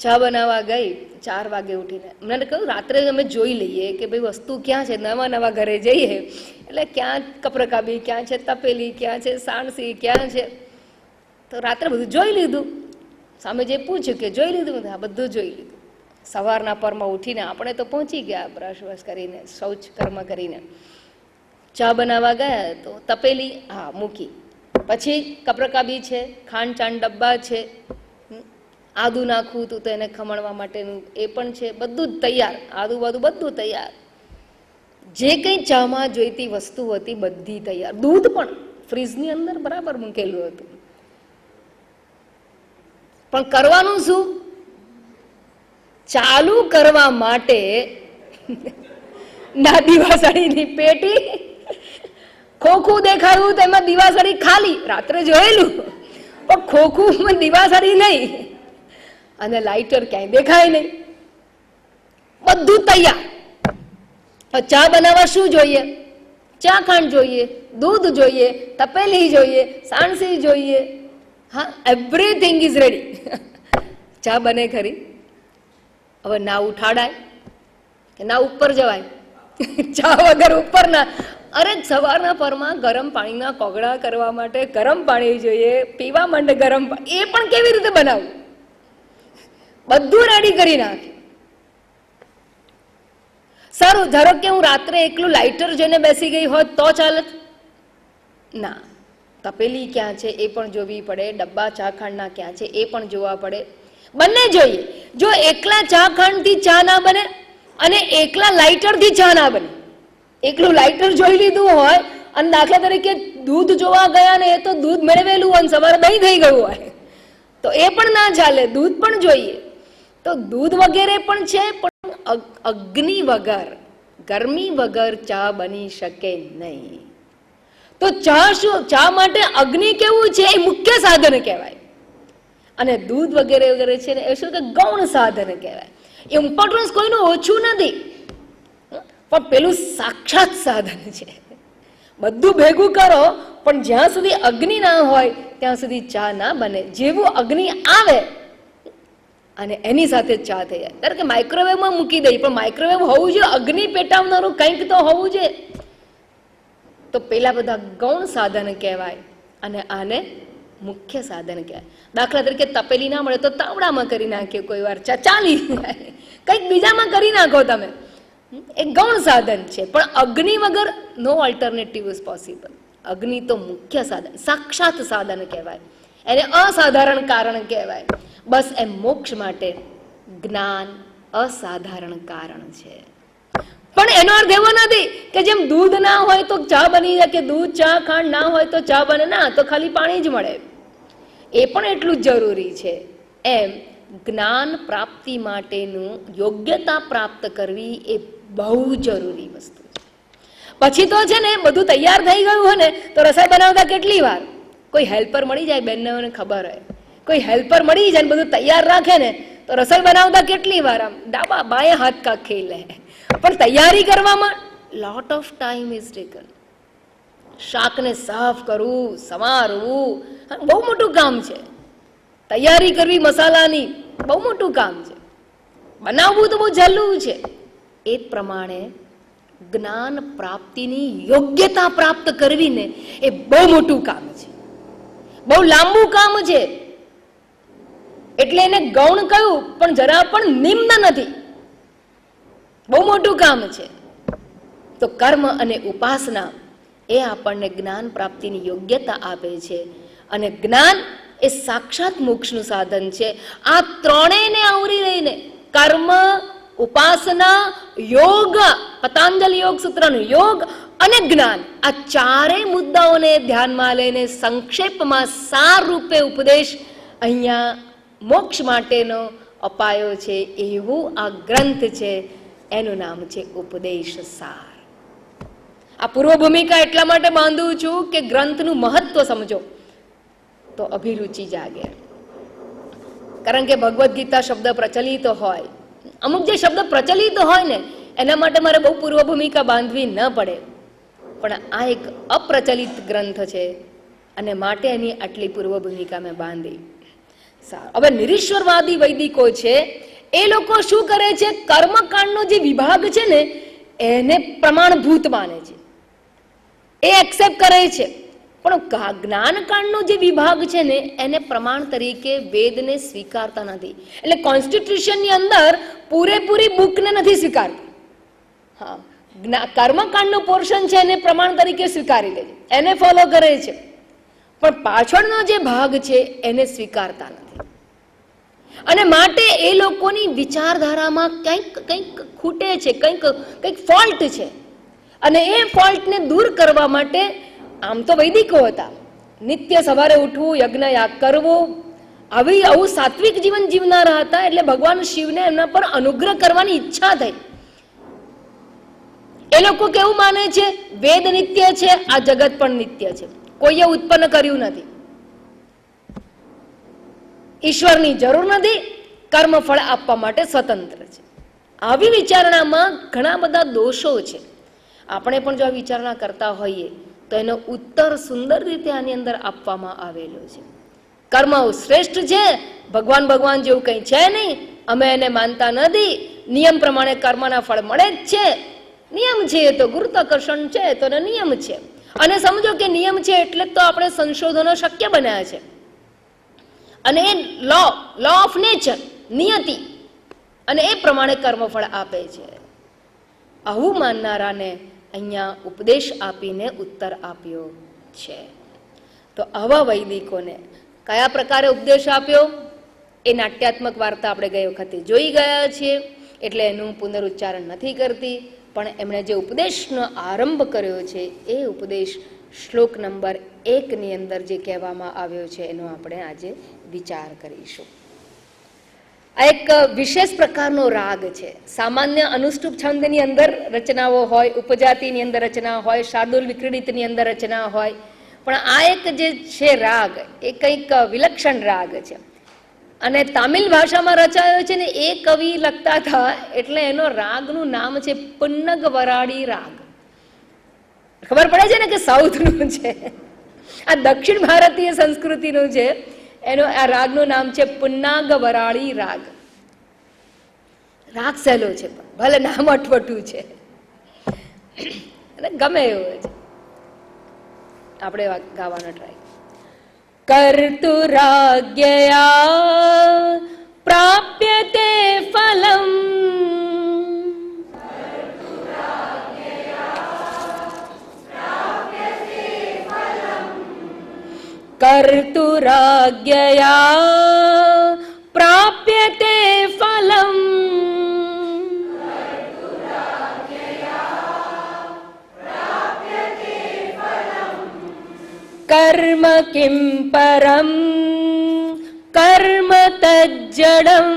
ચા બનાવવા ગઈ 4 વાગે ઉઠીને. મને કહ્યું રાત્રે અમે જોઈ લઈએ કે ભાઈ વસ્તુ ક્યાં છે. નવા ઘરે જઈએ એટલે ક્યાં કપરકાબી, ક્યાં છે તપેલી, ક્યાં છે સાણસી, ક્યાં છે. તો રાત્રે બધું જોઈ લીધું. સ્વામીજીએ પૂછ્યું કે જોઈ લીધું? હા, બધું જોઈ લીધું. સવારના પરમાં ઉઠીને આપણે તો પહોંચી ગયા, બ્રશ વશ કરીને, શૌચ કર્મ કરીને. ચા બનાવવા ગયા તો તપેલી હા મૂકી, પછી કપરકાબી છે, ખાંડ ચાંદ ડબ્બા છે, આદુ નાખવું હતું તો એને ખમણવા માટેનું એ પણ છે, બધું જ તૈયાર. આદુ બધું બધું તૈયાર. જે કંઈ ચામાં જોઈતી વસ્તુ હતી બધી તૈયાર. દૂધ પણ ફ્રીજની અંદર બરાબર મૂકેલું હતું. પણ કરવાનું શું? ચાલુ કરવા માટે ના દિવાસળીની પેટી, ખોખું દેખાયું તો એમાં દિવાસળી ખાલી, રાત્રે જોયેલું, પણ ખોખું દિવાસળી નહીં, અને લાઇટર ક્યાંય દેખાય નહીં, બધું તૈયાર. ચા બનાવવા શું જોઈએ? ચા ખાંડ જોઈએ, દૂધ જોઈએ, તપેલી જોઈએ, સાણસી જોઈએ. હા, એવરીથિંગ ઇઝ રેડી. ચા બને ખરી? હવે ના ઉઠાડાય કે ના ઉપર જવાય? ચા વગર ઉપર ના. અરે સવારના પરમાં ગરમ પાણીના કોગળા કરવા માટે ગરમ પાણી જોઈએ, પીવા માટે ગરમ પાણી. એ પણ કેવી રીતે બનાવવું? બધું રેડી કરી નાખે. સારું, ધારો કે હું રાત્રે એકલું લાઇટર જોઈને બેસી ગઈ હોત તો ચાલે? ના, તપેલી ક્યાં છે એ પણ જોવી પડે, ડબ્બા ચા ખાંડના ક્યાં છે એ પણ જોવા પડે, બંને જોઈએ. જો એકલા ચા ખાંડથી ચા ના બને અને એકલા લાઇટરથી ચા ના બને. એકલું લાઇટર જોઈ લીધું હોય અને દાખલા તરીકે દૂધ જોવા ગયા ને એ તો દૂધ મેળવેલું હોય, સવારે દહીં થઈ ગયું હોય, તો એ પણ ના ચાલે. દૂધ પણ જોઈએ. તો દૂધ વગેરે પણ છે, પણ અગ્નિ વગર, ગરમી વગર ચા બની શકે નહીં. તો ચા શું? ચા માટે અગ્નિ કેવું છે એ મુખ્ય સાધન કહેવાય, અને દૂધ વગેરે વગેરે છે ને એ શું કે ગૌણ સાધન કહેવાય. ઇમ્પોર્ટન્સ કોઈનું ઓછું નથી, પણ પેલું સાક્ષાત સાધન છે. બધું ભેગું કરો પણ જ્યાં સુધી અગ્નિ ના હોય ત્યાં સુધી ચા ના બને. જેવું અગ્નિ આવે અને એની સાથે ચા થઈ જાય. કારણ કે માઇક્રોવેવમાં મૂકી દઈ, પણ માઇક્રોવેવ હોવું જોઈએ, અગ્નિ પેટાવનારું કંઈક તો હોવું જોઈએ. તો પેલા બધા ગૌણ સાધન કહેવાય અને આને મુખ્ય સાધન કહેવાય. દાખલા તરીકે તપેલી ના મળે તો તાવડામાં કરી નાખીએ, કોઈ વાર ચાલી કંઈક બીજામાં કરી નાખો તમે, એ ગૌણ સાધન છે. પણ અગ્નિ વગર નો ઓલ્ટરનેટિવ ઇઝ પોસિબલ. અગ્નિ તો મુખ્ય સાધન, સાક્ષાત સાધન કહેવાય. એને અસાધારણ કારણ કહેવાય. બસ એમ મોક્ષ માટે જ્ઞાન અસાધારણ કારણ છે. પણ એનો અર્થ એવો નથી કે જેમ દૂધ ના હોય તો ચા બની જાય, કે દૂધ ચા ખાંડ ના હોય તો ચા બને, ના, તો ખાલી પાણી જ મળે. એ પણ એટલું જ જરૂરી છે. એમ જ્ઞાન પ્રાપ્તિ માટેનું યોગ્યતા પ્રાપ્ત કરવી એ બહુ જરૂરી વસ્તુ છે. પછી તો છે ને બધું તૈયાર થઈ ગયું હોય ને તો રસોઈ બનાવતા કેટલી વાર કોઈ હેલ્પર મળી જાય, બેનને ખબર હોય, કોઈ હેલ્પર મળી જાય બધું તૈયાર રાખે ને તો રસોઈ બનાવતા કેટલી વાર આમ ડાબા બાયા હાથ કાખી લે. પણ તૈયારી કરવામાં lot of time is taken. શાકને સાફ કરવું, સમારવું બહુ મોટું કામ છે. તૈયારી કરવી મસાલાની બહુ મોટું કામ છે. બનાવવું તો બહુ સહેલું છે. એ પ્રમાણે જ્ઞાન પ્રાપ્તિની યોગ્યતા પ્રાપ્ત કરવી ને એ બહુ મોટું કામ છે, બહુ લાંબુ કામ છે. એટલે એને ગૌણ કહ્યું પણ જરા પણ નિમ્ન નથી, બહુ મોટું કામ છે. તો કર્મ અને ઉપાસના એ આપણને જ્ઞાન પ્રાપ્તિની યોગ્યતા આપે છે. અને જ્ઞાન એ સાક્ષાત મોક્ષનું સાધન છે. આ ત્રણેયને આવરી લઈને કર્મ, ઉપાસના, યોગ, પતંજલિ યોગ સૂત્રનું યોગ અને જ્ઞાન, આ ચારેય મુદ્દાઓને ધ્યાનમાં લઈને સંક્ષેપમાં સાર રૂપે ઉપદેશ અહીંયા મોક્ષ માટેનો અપાયો છે. એવું આ ગ્રંથ છે, એનું નામ છે ઉપદેશ સાર. આ પૂર્વ ભૂમિકા એટલા માટે બાંધું છું કે ગ્રંથનું મહત્વ સમજો તો અભિરુચિ જાગે. કારણ કે ભગવદ્ ગીતા શબ્દ પ્રચલિત હોય, અમુક જે શબ્દ પ્રચલિત હોય ને એના માટે મારે બહુ પૂર્વ ભૂમિકા બાંધવી ન પડે. પણ આ એક અપ્રચલિત ગ્રંથ છે અને માટે એની આટલી પૂર્વ ભૂમિકા મેં બાંધી. હવે નિરીશ્વરવાદી વૈદિકો છે એ લોકો શું કરે છે, કર્મકાંડનો જે વિભાગ છે ને એને પ્રમાણભૂત માને છે, એ એક્સેપ્ટ કરે છે. પણ જ્ઞાનકાંડનો જે વિભાગ છે ને એને પ્રમાણ તરીકે વેદને સ્વીકારતા નથી. એટલે કોન્સ્ટિટ્યુશનની અંદર પૂરેપૂરી બુકને નથી સ્વીકારતા. હા, કર્મકાંડનો પોર્શન છે એને પ્રમાણ તરીકે સ્વીકારી લે છે, એને ફોલો કરે છે. પણ પાછળનો જે ભાગ છે એને સ્વીકારતા નથી. અને માટે એ લોકોની વિચારધારામાં કંઈક ખૂટે છે, કંઈક ફોલ્ટ છે. અને એ ફોલ્ટને દૂર કરવા માટે આમ તો વૈદિકો હતા, નિત્ય સવારે ઉઠવું, યજ્ઞ યાગ કરવું, આવું સાત્વિક જીવન જીવનારા હતા. એટલે ભગવાન શિવને એમના પર અનુગ્રહ કરવાની ઈચ્છા થઈ. એ લોકો કેવું માને છે, વેદ નિત્ય છે, આ જગત પણ નિત્ય છે, કોઈએ ઉત્પન્ન કર્યું નથી, ઈશ્વરની જરૂર નથી, કર્મ ફળ આપવા માટે સ્વતંત્ર છે. આવી વિચારણામાં ઘણા બધા દોષો છે. આપણે પણ જો આ વિચારણા કરતા હોઈએ તો એનો ઉત્તર સુંદર રીતે આની અંદર આપવામાં આવેલો છે. કર્મ શ્રેષ્ઠ છે, ભગવાન જેવું કંઈ છે નહીં, અમે એને માનતા નથી, નિયમ પ્રમાણે કર્મના ફળ મળે જ છે. નિયમ છે તો ગુરુત્વાકર્ષણ છે તો નિયમ છે. અને સમજો કે નિયમ છે એટલે તો આપણે સંશોધનો શક્ય બન્યા છે. અને એ લો ઓફ નેચર, નિયતિ, અને એ પ્રમાણે કર્મફળ આપે છે. આવું માનનારાને અહીંયા ઉપદેશ આપીને ઉત્તર આપ્યો છે. તો આવા વૈદિકોને કયા પ્રકારે ઉપદેશ આપ્યો એ નાટ્યાત્મક વાર્તા આપણે ગઈ વખતે જોઈ ગયા છીએ, એટલે એનું પુનરુચ્ચારણ નથી કરતી. પણ એમણે જે ઉપદેશનો આરંભ કર્યો છે એ ઉપદેશ શ્લોક નંબર 1ની અંદર જે કહેવામાં આવ્યો છે એનો આપણે આજે વિચાર કરીશું. આ એક વિશેષ પ્રકારનો રાગ છે. સામાન્ય અનુષ્ટુપ છંદની અંદર રચનાઓ હોય, ઉપજાતિની અંદર રચના હોય, શાર્દુલ વિક્રીડિતની અંદર રચના હોય, પણ આ એક જે છે રાગ એ કંઈક વિલક્ષણ રાગ છે. અને તામિલ ભાષામાં રચાયો છે ને એ કવિ લખતા હતા, એટલે એનો રાગનું નામ છે પુન્નગ વરાડી રાગ. ખબર પડે છે ને કે સાઉથનું છે, આ દક્ષિણ ભારતીય સંસ્કૃતિનું છે. એનો આ રાગનું નામ છે પુન્નાગ વરાળી રાગ. રાગ સહેલો છે, ભલે નામ અટવટું છે અને ગમે એવું છે. આપણે ગાવાનો ટ્રાય. કર્તુરાજ્ઞયા પ્રાપ્યતે ફલમ કર્તુરાજ્ઞયા પ્રાપ્યતે ફલમ. કર્મ કિમ પરમ કર્મ તજ્જડમ.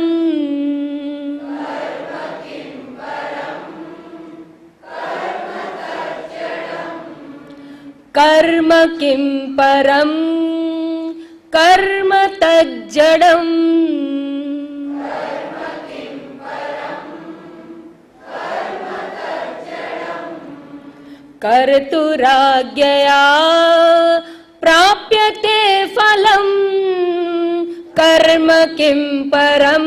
કર્મ કિમ પરમ કર્મ તજ્જડમ. કર્તુરાજ્ઞયા પ્રાપ્યતે ફલમ. કર્મ કિમ પરમ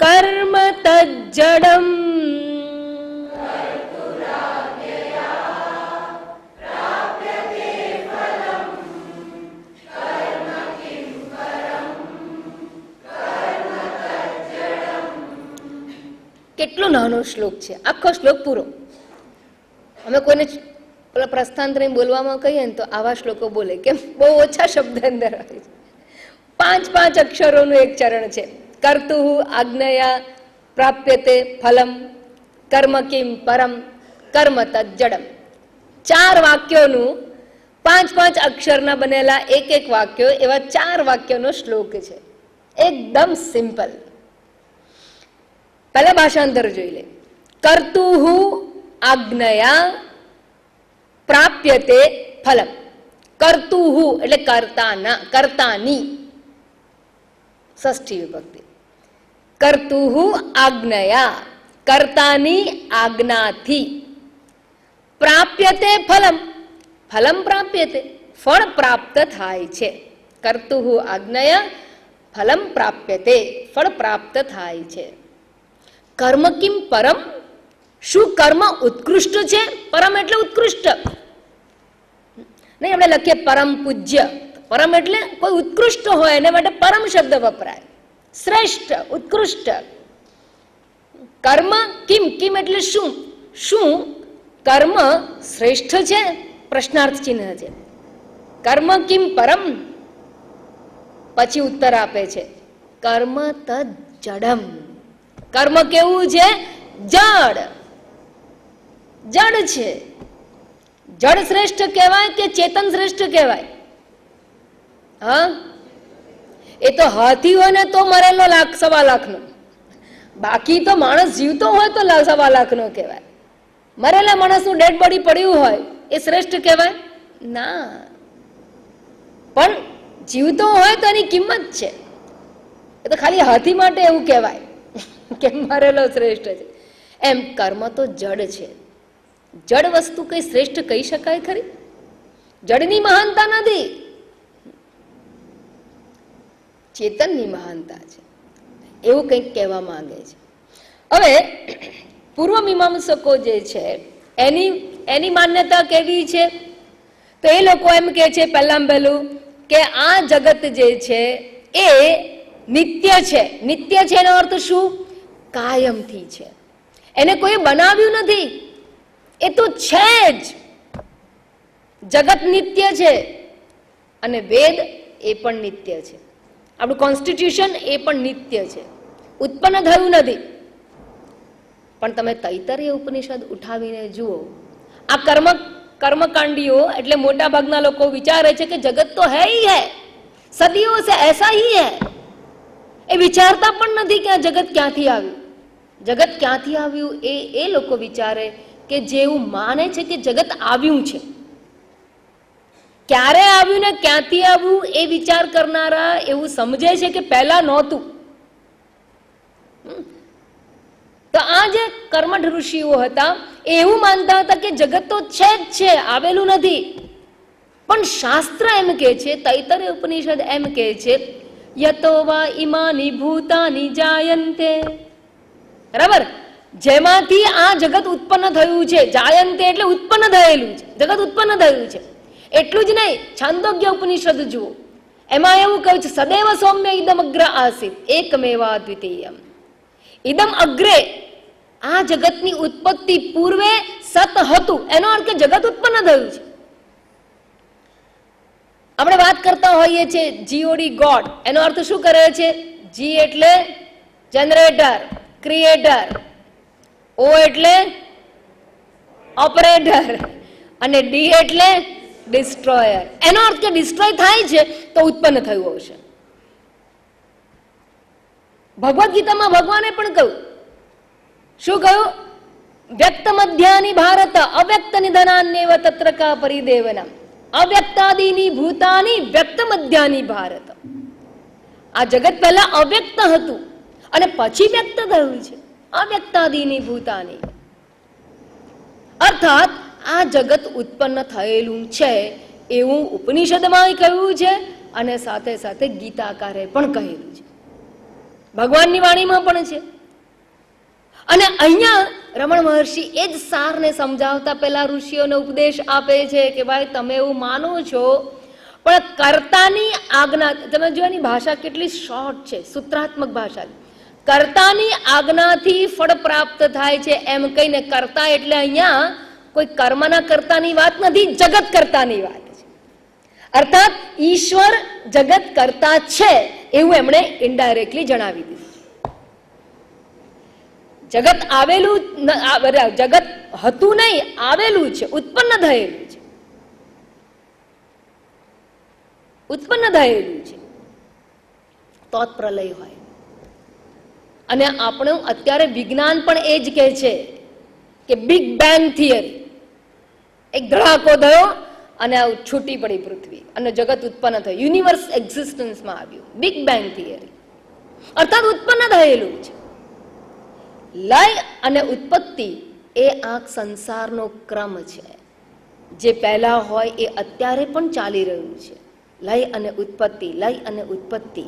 કર્મ તજ્જડમ. કેટલો નાનો શ્લોક છે, આખો શ્લોક પૂરો. અમે કોઈને પેલા પ્રસ્થાંતરે બોલવામાં કહીએ ને તો આવા શ્લોકો બોલે, કેમ બહુ ઓછા શબ્દ અંદર આવે છે. 5 અક્ષરોનું એક ચરણ છે. કર્તુ આજ્ઞયા પ્રાપ્યતે ફલમ કર્મ કિમ પરમ કર્મ તજ્જડમ. 4 વાક્યોનું 5 અક્ષરના બનેલા એક વાક્યો, એવા 4 વાક્યોનો શ્લોક છે. એકદમ સિમ્પલ. પહેલા ભાષાંતર જોઈ લે. કર્તુહુ આજ્ઞયા પ્રાપ્યતે ફલમ. કર્તુહુ એટલે કર્તાના, કર્તાની ષષ્ઠી વિભક્તિ. કર્તુહુ આજ્ઞયા કર્તાની આજ્ઞાથી. પ્રાપ્યતે ફલમ ફલમ પ્રાપ્યતે ફળ પ્રાપ્ત થાય છે. કર્તુહુ આજ્ઞયા ફલમ પ્રાપ્યતે ફળ પ્રાપ્ત થાય છે. કર્મ કિમ પરમ, શું કર્મ ઉત્કૃષ્ટ છે? પરમ એટલે ઉત્કૃષ્ટ નહીં, આપણે લખીએ પરમ પૂજ્ય. પરમ એટલે કોઈ ઉત્કૃષ્ટ હોય એને માટે પરમ શબ્દ વપરાય. શ્રેષ્ઠ, ઉત્કૃષ્ટ. કર્મ કિમ, કિમ એટલે શું? શું કર્મ શ્રેષ્ઠ છે? પ્રશ્નાર્થ ચિહ્ન છે. કર્મ કિમ પરમ, પછી ઉત્તર આપે છે કર્મ તજ્જડમ. કર્મ કેવું છે? જડ. જડ છે. જડ શ્રેષ્ઠ કહેવાય કે ચેતન શ્રેષ્ઠ કહેવાય? હા, એ તો હાથી હોય ને તો મરેલો 1.25 લાખનો. બાકી તો માણસ જીવતો હોય તો 1.25 લાખનો કહેવાય. મરેલા માણસનું ડેડ બોડી પડ્યું હોય એ શ્રેષ્ઠ કહેવાય? ના. પણ જીવતો હોય તો એની કિંમત છે. એ તો ખાલી હાથી માટે એવું કહેવાય કે મરેલો શ્રેષ્ઠ છે. એમ કર્મ તો જડ છે. જડ વસ્તુ કઈ શ્રેષ્ઠ કહી શકાય ખરી? જડની મહાનતા નથી, ચેતનની મહાનતા છે, એવું કંઈક કહેવા માંગે છે. હવે પૂર્વ મીમાંસકો જે છે એની માન્યતા કેવી છે? તો એ લોકો એમ કે છે પહેલું કે આ જગત જે છે એ નિત્ય છે. નિત્ય છે એનો અર્થ શું? કાયમથી છે. એને કોઈ બનાવ્યું નથી, એ તો છે જ. જગત નિત્ય છે અને વેદ એ પણ નિત્ય છે. આપણું કોન્સ્ટિટ્યુશન એ પણ નિત્ય છે, ઉત્પન્ન થયું નથી. પણ તમે તૈતરીય ઉપનિષદ ઉઠાવીને જુઓ, આ કર્મકાંડીઓ એટલે મોટા ભાગના લોકો વિચારે છે કે જગત તો હૈ ही है, સદીઓ સે ऐसा ही है. એ વિચારતા પણ નથી કે આ જગત ક્યાંથી આવ્યું. જગત ક્યાંથી આવ્યું એ લોકો વિચારે કે જેવું માને છે કે જગત આવ્યું છે. ક્યારે આવ્યું ને ક્યાંથી આવ્યું એ વિચાર કરનારા એવું સમજે છે કે પહેલા નહોતું. તો આ જે કર્મઠ ઋષિઓ હતા એવું માનતા હતા કે જગત તો છે જ છે, આવેલું નથી. પણ શાસ્ત્ર એમ કહે છે, તૈતરીય ઉપનિષદ એમ કહે છે, યતો વા ઇમાની ભૂતાની જાયન્તે. બરાબર? જેમાંથી આ જગત ઉત્પન્ન થયું છે. જાયન્તે એટલે ઉત્પન્ન થયેલું છે, જગત ઉત્પન્ન થયું છે. એટલું જ નહીં, છાંદોગ્ય ઉપનિષદ જુઓ, એમાં એવું કહ્યું છે, સદૈવ સૌમ્ય ઇદમ અગ્ર આસિત એકમેવા દ્વિતીયમ. ઇદમ અગ્રે, આ જગતની ઉત્પત્તિ પૂર્વે સત હતું. એનો અર્થ કે જગત ઉત્પન્ન થયું છે. આપણે વાત કરતા હોઈએ છીએ જીઓડી ગોડ, એનો અર્થ શું કરે છે? જી એટલે જનરેટર, ક્રિએટર, ઓ એટલે ઓપરેટર અને ડી એટલે ડિસ્ટ્રોયર. એનો અર્થ કે ડિસ્ટ્રોય થાય છે તો ઉત્પન્ન થયું હશે. ભગવદ્ ગીતામાં ભગવાને પણ કહ્યું, શું કહ્યું? વ્યક્ત મધ્યાની ભારત અવ્યક્ત નિધનાન્યવ તત્ર કા પરિદેવના અવ્યક્તાદિની ભૂતાની વ્યક્ત મધ્યાની ભારત. આ જગત પહેલા અવ્યક્ત હતું અને પછી વ્યક્ત થયું છે. અવ્યક્તાદિની ભૂતાની અર્થાત આ જગત ઉત્પન્ન થયેલું છે એવું ઉપનિષદમાં કહ્યું છે અને સાથે સાથે ગીતાકારે પણ કહેલું છે, ભગવાનની વાણીમાં પણ છે. અને અહીંયા રમણ મહર્ષિ એ જ સારને સમજાવતા પહેલા ઋષિઓને ઉપદેશ આપે છે કે ભાઈ તમે એવું માનો છો પણ કર્તાની આજ્ઞા, તમે જો એની ભાષા કેટલી શોર્ટ છે, સૂત્રાત્મક ભાષા. કર્તાની આજ્ઞાથી ફળ પ્રાપ્ત થાય છે એમ કહીને, કર્તા એટલે અહીંયા કોઈ કર્મના કર્તાની વાત નથી, જગત કર્તાની વાત છે. અર્થાત ઈશ્વર જગત કરતા છે એવું એમણે ઇનડાયરેક્ટલી જણાવી દીધું. જગત આવેલું, જગત હતું નહીં, આવેલું છે, ઉત્પન્ન થયેલું છે, ઉત્પન્ન થયેલું છે તો જ પ્રલય હોય. અને આપણું અત્યારે વિજ્ઞાન પણ એ જ કહે છે કે બિગ બેંગ થિયરી, એક ધડાકો થયો અને છૂટી પડી પૃથ્વી અને જગત ઉત્પન્ન થયું, યુનિવર્સ એક્ઝિસ્ટન્સમાં આવ્યું. બિગ બેંગ થિયરી અર્થાત ઉત્પન્ન થયેલું છે. લય અને ઉત્પત્તિ એ આ સંસારનો ક્રમ છે. જે પહેલા હોય એ અત્યારે પણ ચાલી રહ્યું છે. લય અને ઉત્પત્તિ, લય અને ઉત્પત્તિ.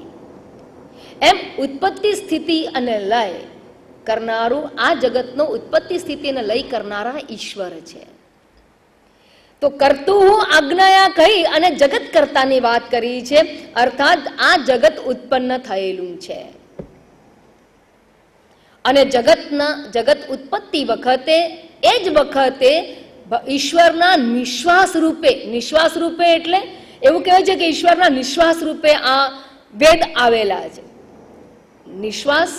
એમ ઉત્પત્તિ, સ્થિતિ અને લય કરનારું આ જગતનો ઉત્પત્તિ, સ્થિતિ અને લય કરનારા ઈશ્વર છે. તો કરતું હું આજ્ઞા કહી અને જગત કર્તાની વાત કરી છે. અર્થાત આ જગત ઉત્પન્ન થયેલું છે અને જગત ઉત્પત્તિ વખતે એ જ વખતે ઈશ્વરના નિશ્વાસ રૂપે, નિશ્વાસ રૂપે એટલે એવું કહેવાય છે કે ઈશ્વરના નિશ્વાસ રૂપે આ વેદ આવેલા છે. નિશ્વાસ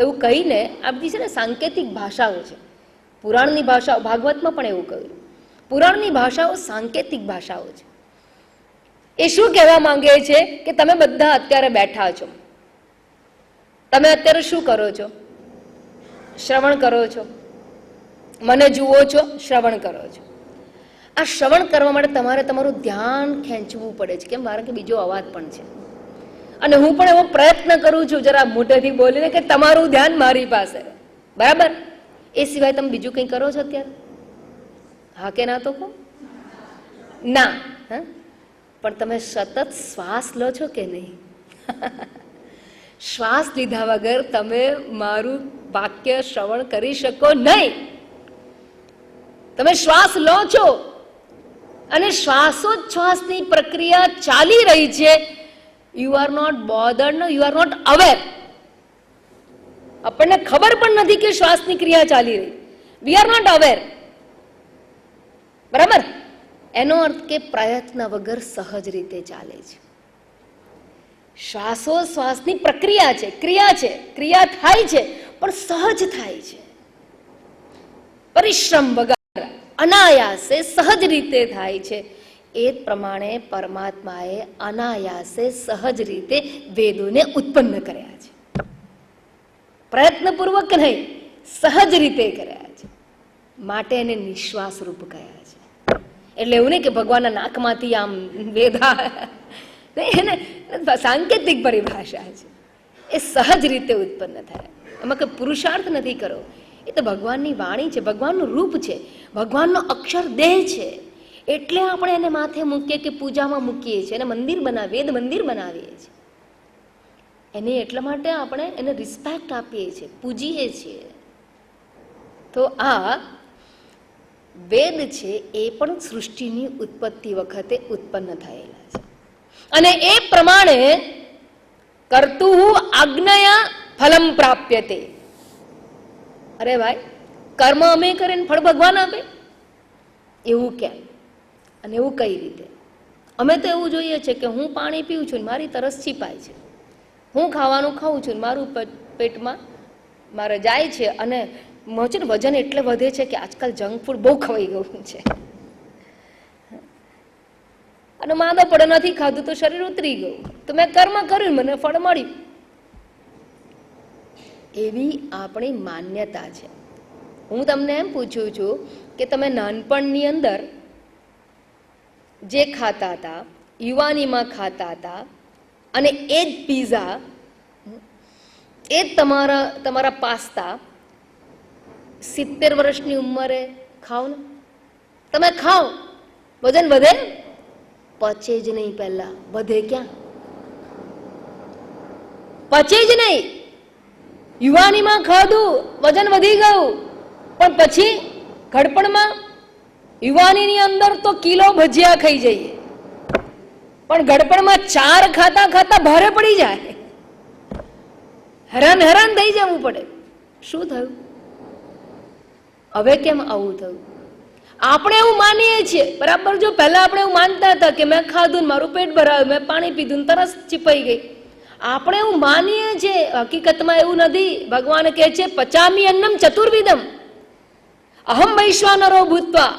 એવું કહીને આપણી છે ને સાંકેતિક ભાષાઓ છે, પુરાણની ભાષાઓ, ભાગવતમાં પણ એવું કહ્યું, પુરાણની ભાષાઓ સાંકેતિક ભાષાઓ છે. એ શું કહેવા માંગે છે કે તમે બધા અત્યારે બેઠા છો, તમે અત્યારે શું કરો છો? શ્રવણ કરો છો, મને જુઓ છો, શ્રવણ કરો છો. આ શ્રવણ કરવા માટે તમારે તમારું ધ્યાન ખેંચવું પડે છે. કેમ? કારણ કે બીજો અવાજ પણ છે અને હું પણ એવો પ્રયત્ન કરું છું જરા મોટેથી બોલીને કે તમારું ધ્યાન મારી પાસે, બરાબર? એ સિવાય તમે બીજું કંઈ કરો છો અત્યારે? હા કે ના? તો કહો ના. હા, પણ તમે સતત શ્વાસ લો છો કે નહીં? શ્વાસ લીધા વગર તમે મારું વાક્ય શ્રવણ કરી શકો નહીં. તમે શ્વાસ લો છો અને શ્વાસોચ્છ્વાસની પ્રક્રિયા ચાલી રહી છે. You are not bothered, no, you are not aware. આપણને ખબર પણ નથી કે શ્વાસની ક્રિયા ચાલી રહી. વી આર નોટ અવેર, બરાબર? એનો અર્થ કે પ્રયત્ન વગર સહજ રીતે ચાલે છે. શ્વાસોશ્વાસની પ્રક્રિયા છે, ક્રિયા છે, ક્રિયા થાય છે પણ સહજ થાય છે, પરિશ્રમ વગર અનાયાસે સહજ રીતે થાય છે. એ જ પ્રમાણે પરમાત્માએ અનાયાસે સહજ રીતે વેદોને ઉત્પન્ન કર્યા છે. પ્રયત્નપૂર્વક નહીં, સહજ રીતે કર્યા છે. માટે એને નિશ્વાસ રૂપ કહ્યા છે. એટલે એવું નહીં કે ભગવાનના નાકમાંથી આમ વેદા, એને સાંકેતિક પરિભાષા છે. એ સહજ રીતે ઉત્પન્ન થાય. એમાં કંઈ પુરુષાર્થ નથી કરો. એ તો ભગવાનની વાણી છે, ભગવાનનું રૂપ છે, ભગવાનનો અક્ષર દેહ છે. એટલે આપણે એને માથે મૂકીએ કે પૂજામાં મૂકીએ છીએ, એને મંદિર બનાવીએ, વેદ મંદિર બનાવીએ છીએ. એને એટલા માટે આપણે એને રિસ્પેક્ટ આપીએ છીએ, પૂજીએ છીએ. તો આ વેદ છે એ પણ સૃષ્ટિની ઉત્પત્તિ વખતે ઉત્પન્ન થયેલા છે. અને એ પ્રમાણે કરતું આજ્ઞયા ફલમ પ્રાપ્યતે. અરે ભાઈ, કર્મ અમે કરે ને ફળ ભગવાન આપે, એવું કેમ અને એવું કઈ રીતે? અમે તો એવું જોઈએ છે કે હું પાણી પીઉં છું ને મારી તરસ છીપાય છે, હું ખાવાનું ખાઉં છું ને મારું પેટમાં મારે જાય છે, અને વજન એટલે વધે છે કે આજકાલ જંક ફૂડ બહુ ખવાઈ ગયું છે, અને માંદો પડે નથી ખાધું તો શરીર ઉતરી ગયું, તો મેં કર્મ કર્યું મને ફળ મળ્યું. એવી આપણી માન્યતા છે. હું તમને એમ પૂછું છું કે તમે નાનપણની અંદર જે ખાતા હતા, યુવાનીમાં ખાતા હતા, અને એ જ પીઝા, એ જ તમારા પાસ્તા 70 વર્ષની ઉંમરે ખાઓ ને, તમે ખાઓ, વજન વધે? પચે જ નહીં. પહેલા વધે ક્યાં? પચે જ નહીં. યુવાનીમાં ખાધું, વજન વધી ગયું, પણ પછી ઘડપણમાં યુવાનીની અંદર તો કિલો ભજીયા ખાઈ જઈએ, પણ ઘડપણમાં 4 ખાતા ખાતા ભારે પડી જાય, હેરાન થઈ જવું પડે. શું થયું? હવે કેમ આવું થયું? આપણે એવું માનીએ છીએ, બરાબર. જો પહેલા આપણે એવું માનતા હતા કે મેં ખાધું ને મારું પેટ ભરાયું, મેં પાણી પીધું ને તરસ છીપાઈ ગઈ, આપણે એવું માનીએ છીએ. હકીકતમાં એવું નથી. ભગવાન કહે છે પચામી અન્નમ ચતુર્વિધમ, અહમ વૈશ્વાનરો ભૂતવા,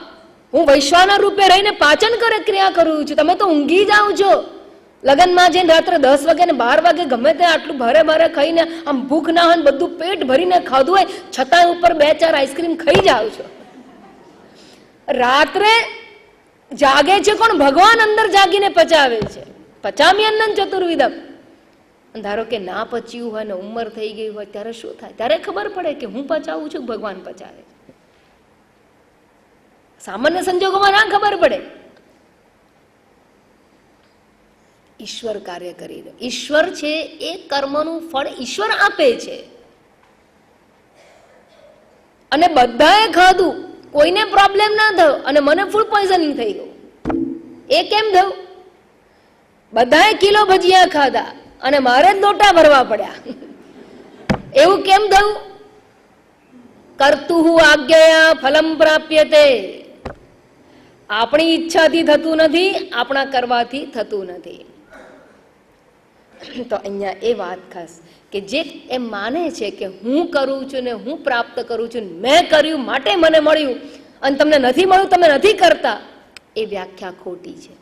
હું વૈશ્વાનર રૂપે રહીને પાચન ક્રિયા કરું છું. તમે તો ઊંઘી જાઓ છો. લગ્નમાં જઈને રાત્રે 10 વાગે ને 12 વાગે ગમે ત્યાં આટલું ભારે ખાઈને આમ ભૂખ ના હોય, બધું પેટ ભરીને ખાધું હોય, છતાં ઉપર 2-4 આઈસ્ક્રીમ ખાઈ જાઓ છો. રાત્રે જાગે છે કોણ? ભગવાન અંદર જાગીને પચાવે છે. પચામી અન્નમ ચતુર્વિધમ. ધારો કે ના પચ્યું હોય ને ઉંમર થઈ ગઈ હોય, ત્યારે શું થાય? ત્યારે ખબર પડે કે હું પચાવું છું, ભગવાન પચાવે છે. સામાન્ય સંજોગોમાં ના ખબર પડે. ઈશ્વર કાર્ય કરી દે. ઈશ્વર છે એ કર્મનું ફળ ઈશ્વર આપે છે. અને બધાએ ખાધું, કોઈને પ્રોબ્લેમ ના થયો, અને મને ફૂડ પોઈઝનિંગ થઈ ગયું. એ કેમ થયું? બધાએ કિલો ભજીયા ખાધા અને મારે જ લોટા ભરવા પડ્યા. એવું કેમ થયું? કર્તુઃ આજ્ઞયા ફલમ પ્રાપ્યતે. આપણી ઈચ્છાથી થતું નથી, આપણા કરવાથી થતું નથી. તો અહીંયા એ વાત ખાસ કે જે એમ માને છે કે હું કરું છું ને હું પ્રાપ્ત કરું છું, મેં કર્યું માટે મને મળ્યું, અને તમને નથી મળ્યું, તમે નથી કરતા, એ વ્યાખ્યા ખોટી છે.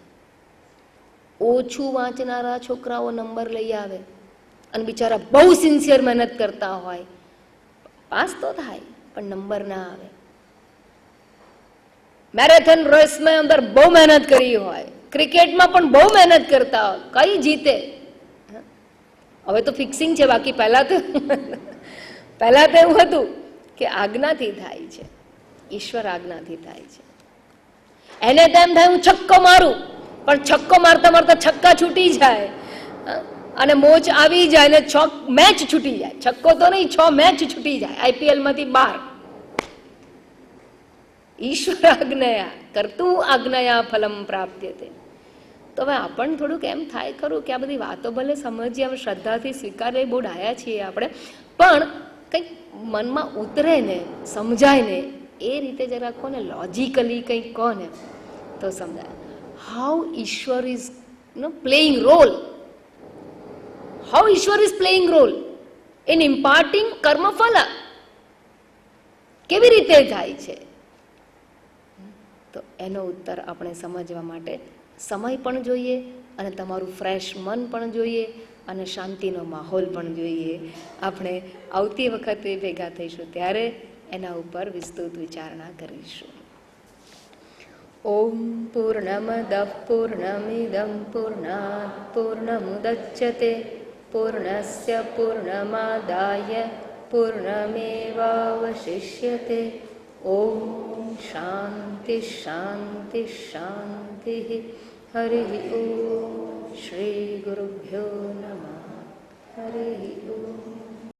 ઓછું વાંચનારા છોકરાઓ નંબર લઈ આવે અને બિચારા બહુ સિન્સિયર મહેનત કરતા હોય, પાસ તો થાય પણ નંબર ના આવે. મેરેથોન રેસમાં અંદર બહુ મહેનત કરી હોય, ક્રિકેટમાં પણ બહુ મહેનત કરતા હોય, કઈ જીતે? હવે તો ફિક્સિંગ છે, બાકી પહેલા તો એવું હતું કે આજ્ઞાથી થાય છે, ઈશ્વર આજ્ઞાથી થાય છે. એને તેમ થાય હું છક્કો મારું, પણ છક્કો મારતા મારતા છક્કા છૂટી જાય અને મોચ આવી જાય ને 6 મેચ છૂટી જાય. છક્કો તો નહીં, 6 મેચ છૂટી જાય IPL માંથી બહાર. ઈશ્વર આજ્ઞયા કર્તું આજ્ઞયા ફલમ પ્રાપ્યતે. તો હવે આપણને થોડુંક એમ થાય ખરું કે આ બધી વાતો ભલે સમજીએ, હવે શ્રદ્ધાથી સ્વીકારીએ, બહુ ડાયા છીએ આપણે, પણ કંઈક મનમાં ઉતરે ને સમજાય ને એ રીતે જરા કોને લોજિકલી કંઈક કહો ને તો સમજાય. હાઉ ઈશ્વર ઇઝ પ્લેઇંગ રોલ, હાઉ ઈશ્વર ઇઝ પ્લેઇંગ રોલ ઇન ઇમ્પાર્ટિંગ કર્મફલ. કેવી રીતે થાય છે? તો એનો ઉત્તર આપણે સમજવા માટે સમય પણ જોઈએ, અને તમારું ફ્રેશ મન પણ જોઈએ, અને શાંતિનો માહોલ પણ જોઈએ. આપણે આવતી વખતે ભેગા થઈશું ત્યારે એના ઉપર વિસ્તૃત વિચારણા કરીશું. ઓમ પૂર્ણમદ પૂર્ણમિદં પૂર્ણાત પૂર્ણમુદચ્યતે પૂર્ણસ્ય પૂર્ણમાદાય પૂર્ણમેવાવશિષ્યતે. ઓમ શાંતિ શાંતિ શાંતિ. હરિ ઓમ. શ્રી ગુરુભ્યો નમઃ. હરિ ઓમ.